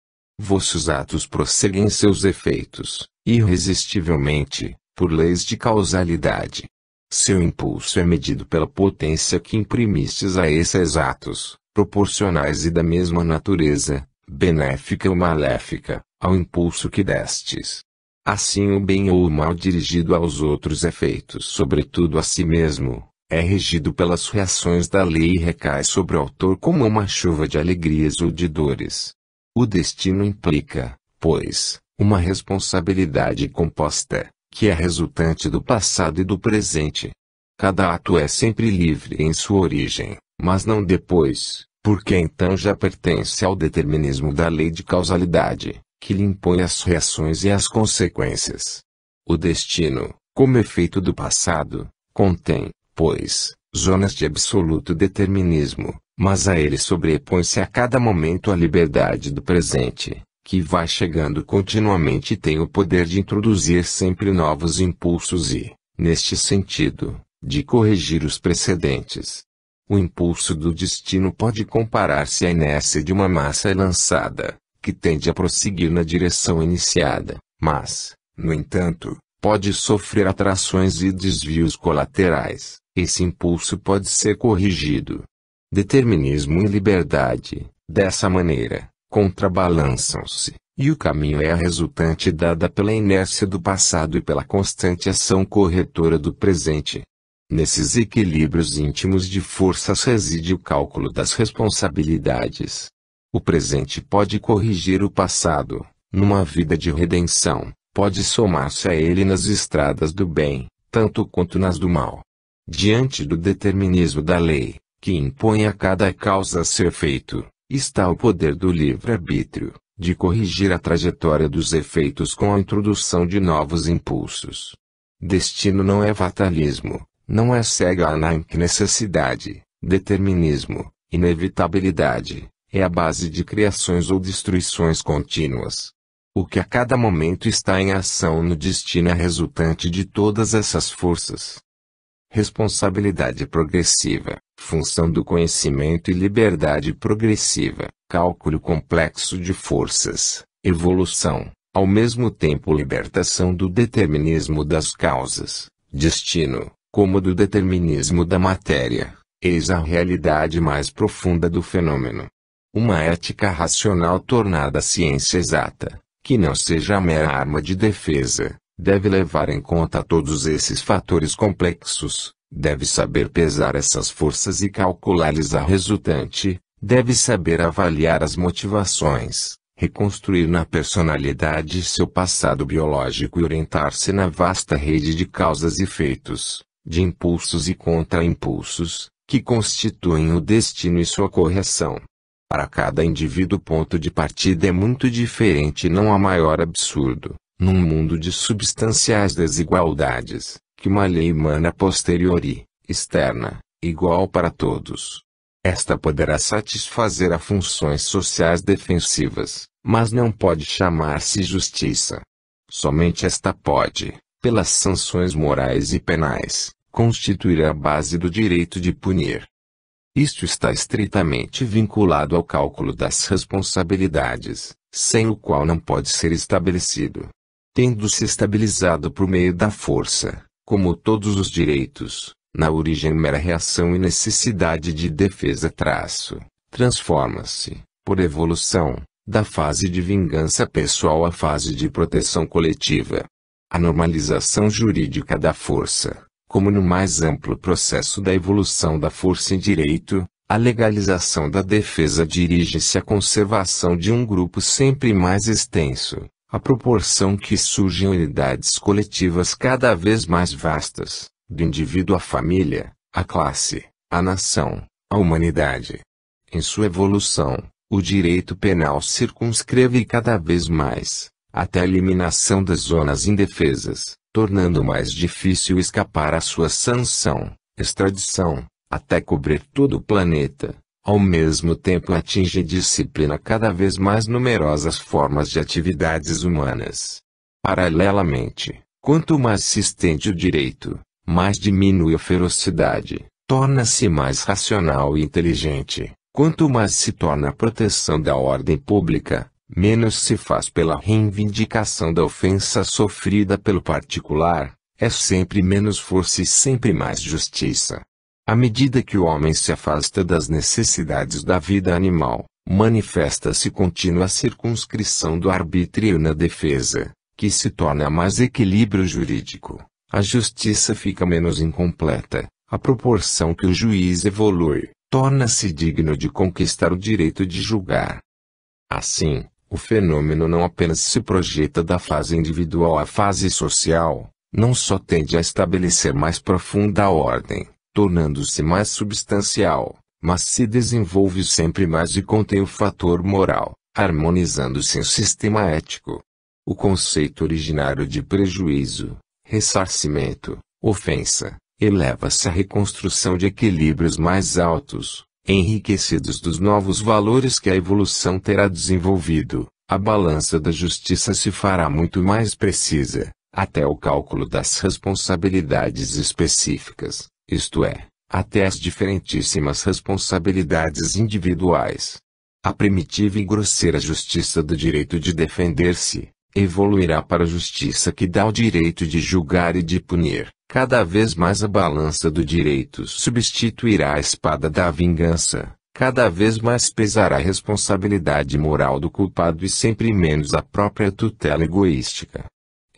Vossos atos prosseguem seus efeitos, irresistivelmente, por leis de causalidade. Seu impulso é medido pela potência que imprimistes a esses atos, proporcionais e da mesma natureza, benéfica ou maléfica, ao impulso que destes. Assim o bem ou o mal dirigido aos outros é feito sobretudo a si mesmo, é regido pelas reações da lei e recai sobre o autor como uma chuva de alegrias ou de dores. O destino implica, pois, uma responsabilidade composta, que é resultante do passado e do presente. Cada ato é sempre livre em sua origem, mas não depois, porque então já pertence ao determinismo da lei de causalidade, que lhe impõe as reações e as consequências. O destino, como efeito do passado, contém, pois, zonas de absoluto determinismo, mas a ele sobrepõe-se a cada momento a liberdade do presente, que vai chegando continuamente e tem o poder de introduzir sempre novos impulsos e, neste sentido, de corrigir os precedentes. O impulso do destino pode comparar-se à inércia de uma massa lançada, que tende a prosseguir na direção iniciada, mas, no entanto, pode sofrer atrações e desvios colaterais. Esse impulso pode ser corrigido. Determinismo e liberdade, dessa maneira, contrabalançam-se, e o caminho é a resultante dada pela inércia do passado e pela constante ação corretora do presente. Nesses equilíbrios íntimos de forças reside o cálculo das responsabilidades. O presente pode corrigir o passado, numa vida de redenção, pode somar-se a ele nas estradas do bem, tanto quanto nas do mal. Diante do determinismo da lei, que impõe a cada causa ser feito, está o poder do livre-arbítrio, de corrigir a trajetória dos efeitos com a introdução de novos impulsos. Destino não é fatalismo, não é cega necessidade, determinismo, inevitabilidade, é a base de criações ou destruições contínuas. O que a cada momento está em ação no destino é resultante de todas essas forças. Responsabilidade progressiva, função do conhecimento e liberdade progressiva, cálculo complexo de forças, evolução, ao mesmo tempo libertação do determinismo das causas, destino, como do determinismo da matéria, eis a realidade mais profunda do fenômeno. Uma ética racional tornada ciência exata, que não seja a mera arma de defesa, deve levar em conta todos esses fatores complexos, deve saber pesar essas forças e calcular-lhes a resultante, deve saber avaliar as motivações, reconstruir na personalidade seu passado biológico e orientar-se na vasta rede de causas e efeitos, de impulsos e contra-impulsos, que constituem o destino e sua correção. Para cada indivíduo o ponto de partida é muito diferente e não há maior absurdo, num mundo de substanciais desigualdades, que uma lei emana posteriori, externa, igual para todos. Esta poderá satisfazer a funções sociais defensivas, mas não pode chamar-se justiça. Somente esta pode, pelas sanções morais e penais, constituir a base do direito de punir. Isto está estritamente vinculado ao cálculo das responsabilidades, sem o qual não pode ser estabelecido. Tendo-se estabilizado por meio da força, como todos os direitos, na origem mera reação e necessidade de defesa transforma-se, por evolução, da fase de vingança pessoal à fase de proteção coletiva. A normalização jurídica da força, como no mais amplo processo da evolução da força em direito, a legalização da defesa dirige-se à conservação de um grupo sempre mais extenso, à proporção que surgem unidades coletivas cada vez mais vastas, do indivíduo à família, à classe, à nação, à humanidade. Em sua evolução, o direito penal circunscreve cada vez mais, até a eliminação das zonas indefesas, tornando mais difícil escapar à sua sanção, extradição, até cobrir todo o planeta. Ao mesmo tempo atinge disciplina cada vez mais numerosas formas de atividades humanas. Paralelamente, quanto mais se estende o direito, mais diminui a ferocidade, torna-se mais racional e inteligente. Quanto mais se torna a proteção da ordem pública, menos se faz pela reivindicação da ofensa sofrida pelo particular, é sempre menos força e sempre mais justiça. À medida que o homem se afasta das necessidades da vida animal, manifesta-se contínua circunscrição do arbítrio na defesa, que se torna mais equilíbrio jurídico. A justiça fica menos incompleta, à proporção que o juiz evolui, torna-se digno de conquistar o direito de julgar. Assim, o fenômeno não apenas se projeta da fase individual à fase social, não só tende a estabelecer mais profunda ordem, tornando-se mais substancial, mas se desenvolve sempre mais e contém o fator moral, harmonizando-se em sistema ético. O conceito originário de prejuízo, ressarcimento, ofensa, eleva-se à reconstrução de equilíbrios mais altos, enriquecidos dos novos valores que a evolução terá desenvolvido. A balança da justiça se fará muito mais precisa, até o cálculo das responsabilidades específicas, isto é, até as diferentíssimas responsabilidades individuais. A primitiva e grosseira justiça do direito de defender-se, evoluirá para a justiça que dá o direito de julgar e de punir. Cada vez mais a balança do direito substituirá a espada da vingança. Cada vez mais pesará a responsabilidade moral do culpado e sempre menos a própria tutela egoística.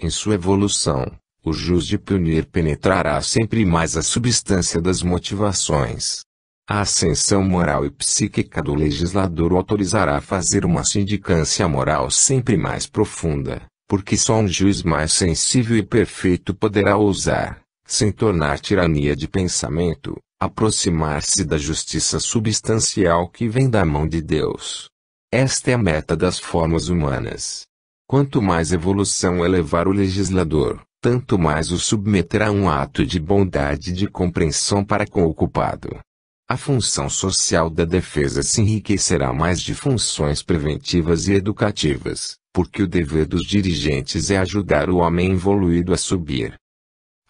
Em sua evolução, o jus de punir penetrará sempre mais a substância das motivações. A ascensão moral e psíquica do legislador o autorizará a fazer uma sindicância moral sempre mais profunda, porque só um juiz mais sensível e perfeito poderá ousar, sem tornar tirania de pensamento, aproximar-se da justiça substancial que vem da mão de Deus. Esta é a meta das formas humanas. Quanto mais evolução elevar o legislador, tanto mais o submeterá a um ato de bondade e de compreensão para com o culpado. A função social da defesa se enriquecerá mais de funções preventivas e educativas, porque o dever dos dirigentes é ajudar o homem evoluído a subir.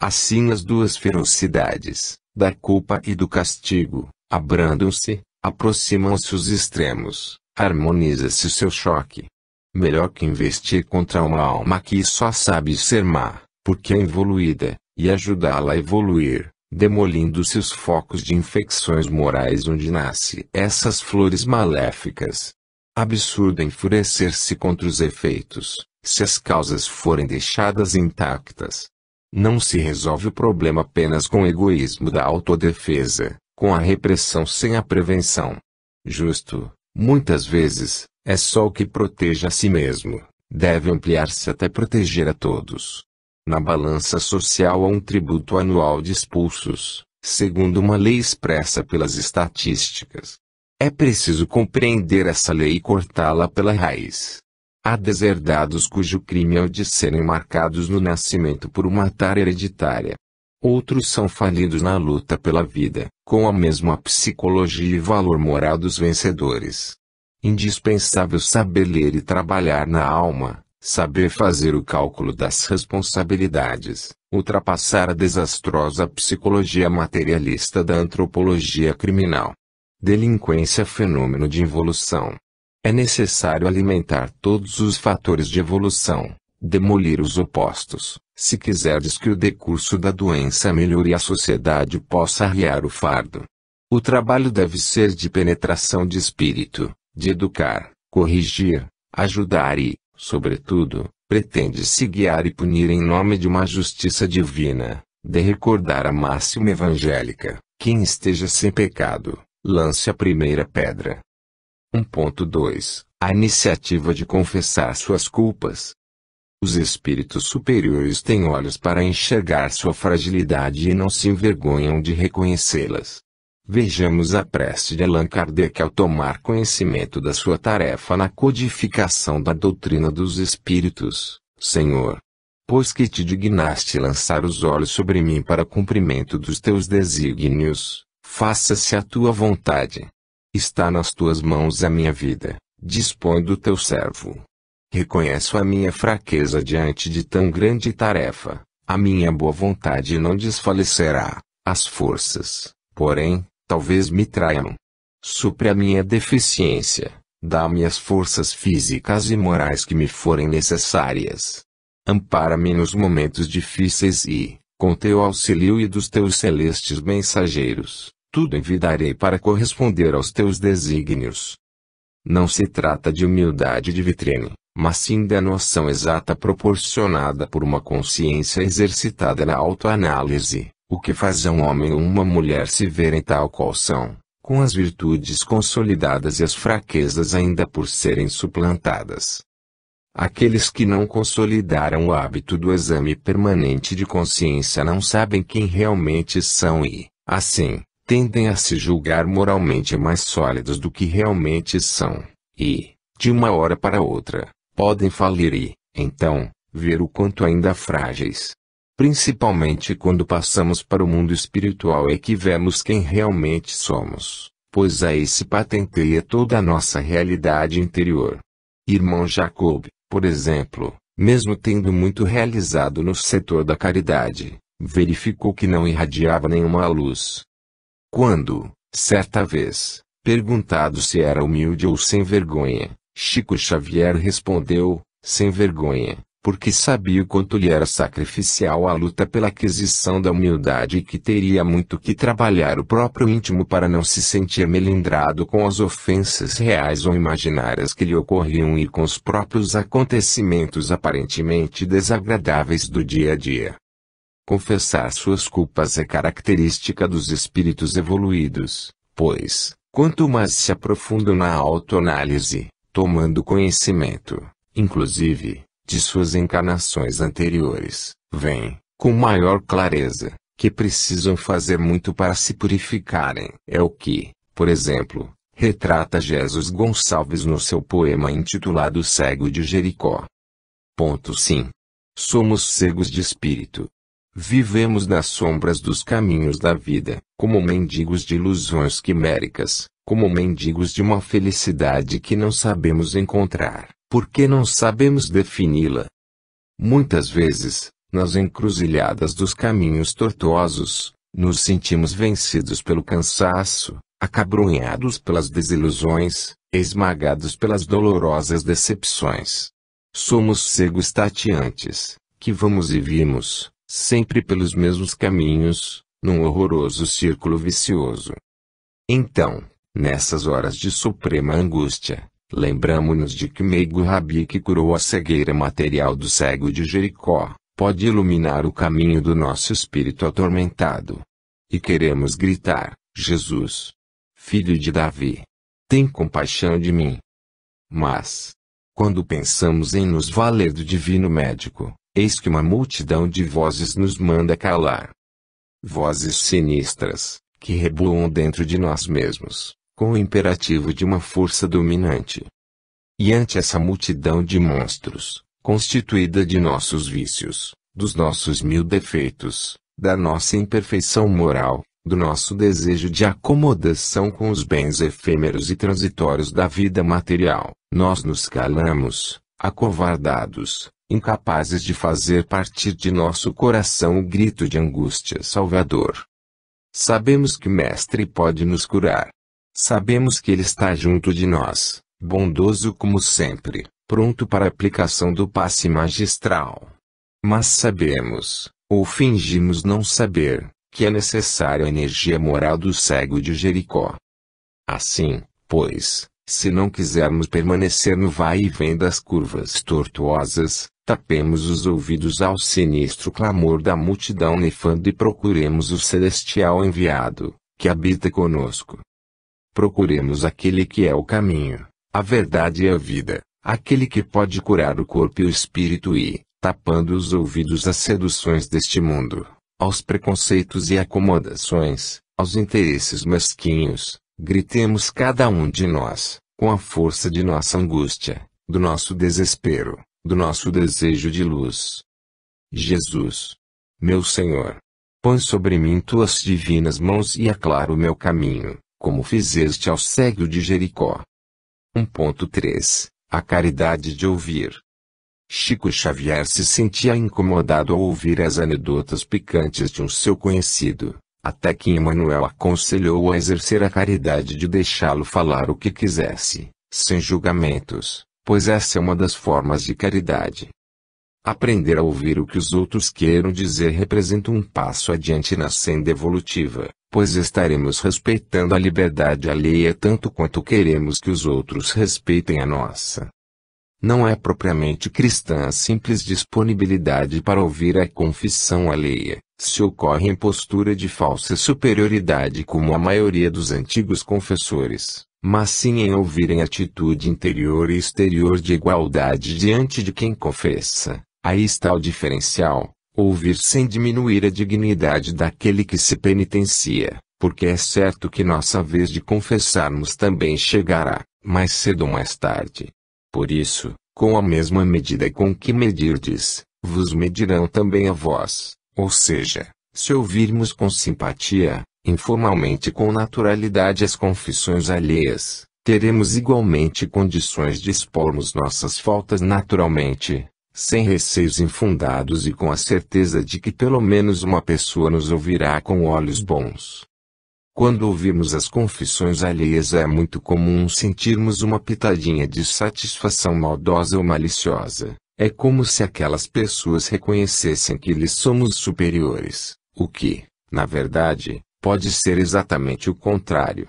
Assim as duas ferocidades, da culpa e do castigo, abrandam-se, aproximam-se os extremos, harmoniza-se o seu choque. Melhor que investir contra uma alma que só sabe ser má, porque é evoluída, e ajudá-la a evoluir, demolindo-se os focos de infecções morais onde nascem essas flores maléficas. Absurdo enfurecer-se contra os efeitos, se as causas forem deixadas intactas. Não se resolve o problema apenas com o egoísmo da autodefesa, com a repressão sem a prevenção. Justo, muitas vezes, é só o que protege a si mesmo, deve ampliar-se até proteger a todos. Na balança social há um tributo anual de expulsos, segundo uma lei expressa pelas estatísticas. É preciso compreender essa lei e cortá-la pela raiz. Há deserdados cujo crime é o de serem marcados no nascimento por uma tara hereditária. Outros são falidos na luta pela vida, com a mesma psicologia e valor moral dos vencedores. Indispensável saber ler e trabalhar na alma, saber fazer o cálculo das responsabilidades, ultrapassar a desastrosa psicologia materialista da antropologia criminal. Delinquência fenômeno de involução. É necessário alimentar todos os fatores de evolução, demolir os opostos, se quiserdes que o decurso da doença melhore e a sociedade possa arriar o fardo. O trabalho deve ser de penetração de espírito, de educar, corrigir, ajudar e, sobretudo, pretende-se guiar e punir em nome de uma justiça divina, de recordar a máxima evangélica: quem esteja sem pecado, lance a primeira pedra. 1.2 A iniciativa de confessar suas culpas. Os espíritos superiores têm olhos para enxergar sua fragilidade e não se envergonham de reconhecê-las. Vejamos a prece de Allan Kardec ao tomar conhecimento da sua tarefa na codificação da doutrina dos espíritos: Senhor, pois que te dignaste lançar os olhos sobre mim para cumprimento dos teus desígnios, faça-se a tua vontade. Está nas tuas mãos a minha vida, dispõe do teu servo. Reconheço a minha fraqueza diante de tão grande tarefa, a minha boa vontade não desfalecerá, as forças, porém, talvez me traiam. Supre a minha deficiência, dá-me as forças físicas e morais que me forem necessárias. Ampara-me nos momentos difíceis e, com teu auxílio e dos teus celestes mensageiros, tudo envidarei para corresponder aos teus desígnios. Não se trata de humildade de vitrine, mas sim da noção exata proporcionada por uma consciência exercitada na autoanálise, o que faz a um homem ou uma mulher se verem tal qual são, com as virtudes consolidadas e as fraquezas ainda por serem suplantadas. Aqueles que não consolidaram o hábito do exame permanente de consciência não sabem quem realmente são e, assim, tendem a se julgar moralmente mais sólidos do que realmente são, e, de uma hora para outra, podem falir e, então, ver o quanto ainda frágeis. Principalmente quando passamos para o mundo espiritual é que vemos quem realmente somos, pois aí se patenteia toda a nossa realidade interior. Irmão Jacob, por exemplo, mesmo tendo muito realizado no setor da caridade, verificou que não irradiava nenhuma luz. Quando, certa vez, perguntado se era humilde ou sem vergonha, Chico Xavier respondeu, sem vergonha, porque sabia o quanto lhe era sacrificial a luta pela aquisição da humildade e que teria muito que trabalhar o próprio íntimo para não se sentir melindrado com as ofensas reais ou imaginárias que lhe ocorriam e com os próprios acontecimentos aparentemente desagradáveis do dia a dia. Confessar suas culpas é característica dos espíritos evoluídos, pois, quanto mais se aprofundam na autoanálise, tomando conhecimento, inclusive, de suas encarnações anteriores, veem, com maior clareza, que precisam fazer muito para se purificarem. É o que, por exemplo, retrata Jesus Gonçalves no seu poema intitulado Cego de Jericó. Sim. Somos cegos de espírito. Vivemos nas sombras dos caminhos da vida, como mendigos de ilusões quiméricas, como mendigos de uma felicidade que não sabemos encontrar, porque não sabemos defini-la. Muitas vezes, nas encruzilhadas dos caminhos tortuosos, nos sentimos vencidos pelo cansaço, acabrunhados pelas desilusões, esmagados pelas dolorosas decepções. Somos cegos tateantes, que vamos e vimos, sempre pelos mesmos caminhos, num horroroso círculo vicioso. Então, nessas horas de suprema angústia, lembramo-nos de que o meigo Rabi que curou a cegueira material do cego de Jericó, pode iluminar o caminho do nosso espírito atormentado. E queremos gritar, Jesus, filho de Davi, tem compaixão de mim. Mas, quando pensamos em nos valer do divino médico, eis que uma multidão de vozes nos manda calar. Vozes sinistras, que reboam dentro de nós mesmos, com o imperativo de uma força dominante. E ante essa multidão de monstros, constituída de nossos vícios, dos nossos 1000 defeitos, da nossa imperfeição moral, do nosso desejo de acomodação com os bens efêmeros e transitórios da vida material, nós nos calamos, acovardados, incapazes de fazer partir de nosso coração o grito de angústia salvador. Sabemos que o Mestre pode nos curar. Sabemos que Ele está junto de nós, bondoso como sempre, pronto para a aplicação do passe magistral. Mas sabemos, ou fingimos não saber, que é necessária a energia moral do cego de Jericó. Assim, pois, se não quisermos permanecer no vai e vem das curvas tortuosas, tapemos os ouvidos ao sinistro clamor da multidão nefanda e procuremos o celestial enviado, que habita conosco. Procuremos aquele que é o caminho, a verdade e a vida, aquele que pode curar o corpo e o espírito e, tapando os ouvidos às seduções deste mundo, aos preconceitos e acomodações, aos interesses mesquinhos, gritemos cada um de nós, com a força de nossa angústia, do nosso desespero, do nosso desejo de luz. Jesus, meu Senhor, põe sobre mim tuas divinas mãos e aclara o meu caminho, como fizeste ao cego de Jericó. 1.3 A caridade de ouvir. Chico Xavier se sentia incomodado ao ouvir as anedotas picantes de um seu conhecido, até que Emmanuel aconselhou-o a exercer a caridade de deixá-lo falar o que quisesse, sem julgamentos, pois essa é uma das formas de caridade. Aprender a ouvir o que os outros queiram dizer representa um passo adiante na senda evolutiva, pois estaremos respeitando a liberdade alheia tanto quanto queremos que os outros respeitem a nossa. Não é propriamente cristã a simples disponibilidade para ouvir a confissão alheia, se ocorre em postura de falsa superioridade como a maioria dos antigos confessores, mas sim em ouvir em atitude interior e exterior de igualdade diante de quem confessa. Aí está o diferencial, ouvir sem diminuir a dignidade daquele que se penitencia, porque é certo que nossa vez de confessarmos também chegará, mais cedo ou mais tarde. Por isso, com a mesma medida com que medirdes, vos medirão também a vós, ou seja, se ouvirmos com simpatia, informalmente e com naturalidade as confissões alheias, teremos igualmente condições de expormos nossas faltas naturalmente, sem receios infundados e com a certeza de que pelo menos uma pessoa nos ouvirá com olhos bons. Quando ouvimos as confissões alheias é muito comum sentirmos uma pitadinha de satisfação maldosa ou maliciosa. É como se aquelas pessoas reconhecessem que lhes somos superiores, o que, na verdade, pode ser exatamente o contrário.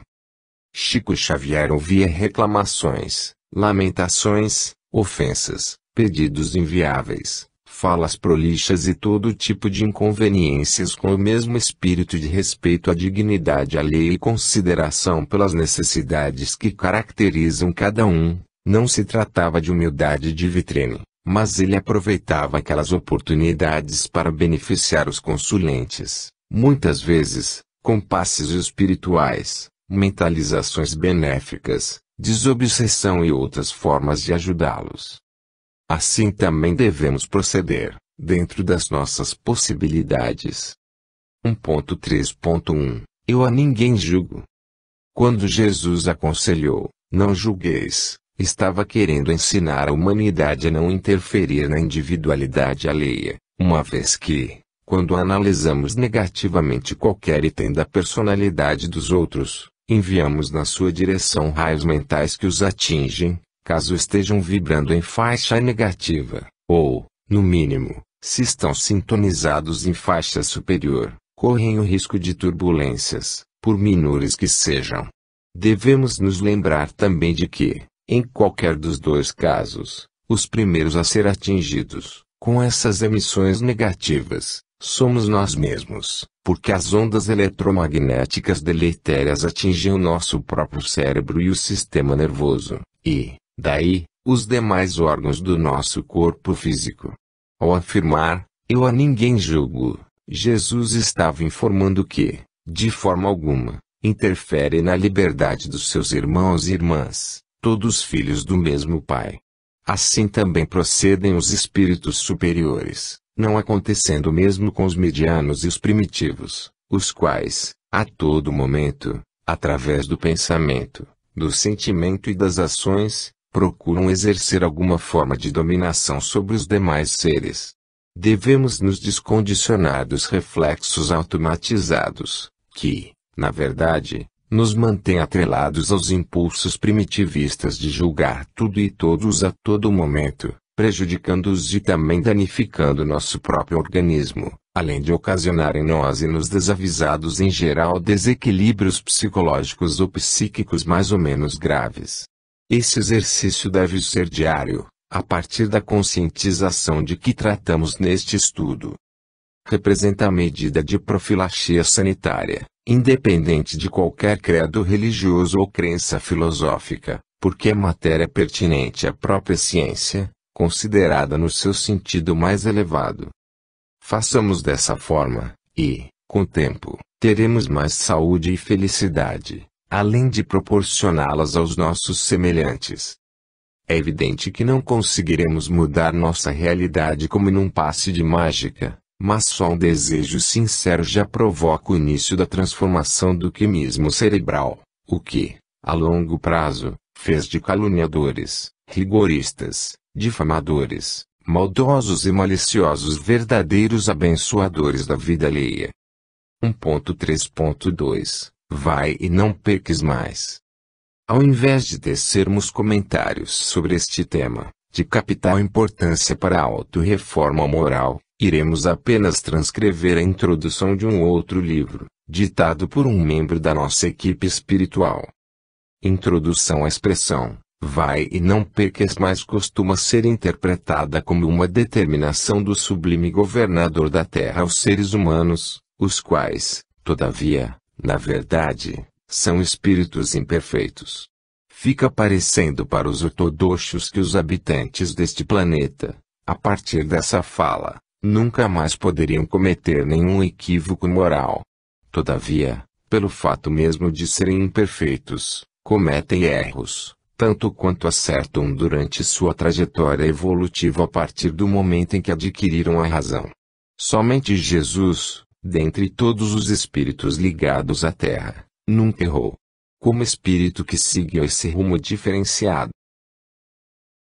Chico Xavier ouvia reclamações, lamentações, ofensas, pedidos inviáveis, falas prolixas e todo tipo de inconveniências com o mesmo espírito de respeito à dignidade alheia e consideração pelas necessidades que caracterizam cada um. Não se tratava de humildade de vitrine, mas ele aproveitava aquelas oportunidades para beneficiar os consulentes, muitas vezes, com passes espirituais, mentalizações benéficas, desobsessão e outras formas de ajudá-los. Assim também devemos proceder, dentro das nossas possibilidades. 1.3.1 Eu a ninguém julgo. Quando Jesus aconselhou, não julgueis, estava querendo ensinar a humanidade a não interferir na individualidade alheia, uma vez que, quando analisamos negativamente qualquer item da personalidade dos outros, enviamos na sua direção raios mentais que os atingem, caso estejam vibrando em faixa negativa, ou, no mínimo, se estão sintonizados em faixa superior, correm o risco de turbulências, por menores que sejam. Devemos nos lembrar também de que, em qualquer dos dois casos, os primeiros a ser atingidos, com essas emissões negativas, somos nós mesmos, porque as ondas eletromagnéticas deletérias atingem o nosso próprio cérebro e o sistema nervoso, e, daí, os demais órgãos do nosso corpo físico. Ao afirmar, eu a ninguém julgo, Jesus estava informando que, de forma alguma, interfere na liberdade dos seus irmãos e irmãs, todos filhos do mesmo Pai. Assim também procedem os espíritos superiores, não acontecendo o mesmo com os medianos e os primitivos, os quais, a todo momento, através do pensamento, do sentimento e das ações, procuram exercer alguma forma de dominação sobre os demais seres. Devemos nos descondicionar dos reflexos automatizados, que, na verdade, nos mantêm atrelados aos impulsos primitivistas de julgar tudo e todos a todo momento, prejudicando-os e também danificando nosso próprio organismo, além de ocasionar em nós e nos desavisados em geral desequilíbrios psicológicos ou psíquicos mais ou menos graves. Esse exercício deve ser diário, a partir da conscientização de que tratamos neste estudo. Representa a medida de profilaxia sanitária, independente de qualquer credo religioso ou crença filosófica, porque é matéria pertinente à própria ciência, considerada no seu sentido mais elevado. Façamos dessa forma, e, com o tempo, teremos mais saúde e felicidade, além de proporcioná-las aos nossos semelhantes. É evidente que não conseguiremos mudar nossa realidade como num passe de mágica, mas só um desejo sincero já provoca o início da transformação do quimismo cerebral, o que, a longo prazo, fez de caluniadores, rigoristas, difamadores, maldosos e maliciosos verdadeiros abençoadores da vida alheia. 1.3.2 Vai e não peques mais. Ao invés de tecermos comentários sobre este tema, de capital importância para a autorreforma moral, iremos apenas transcrever a introdução de um outro livro, ditado por um membro da nossa equipe espiritual. Introdução à expressão, vai e não peques mais costuma ser interpretada como uma determinação do sublime governador da terra aos seres humanos, os quais, todavia, na verdade, são espíritos imperfeitos. Fica parecendo para os ortodoxos que os habitantes deste planeta, a partir dessa fala, nunca mais poderiam cometer nenhum equívoco moral. Todavia, pelo fato mesmo de serem imperfeitos, cometem erros, tanto quanto acertam durante sua trajetória evolutiva a partir do momento em que adquiriram a razão. Somente Jesus, dentre todos os espíritos ligados à Terra, nunca errou. Como espírito que seguiu esse rumo diferenciado,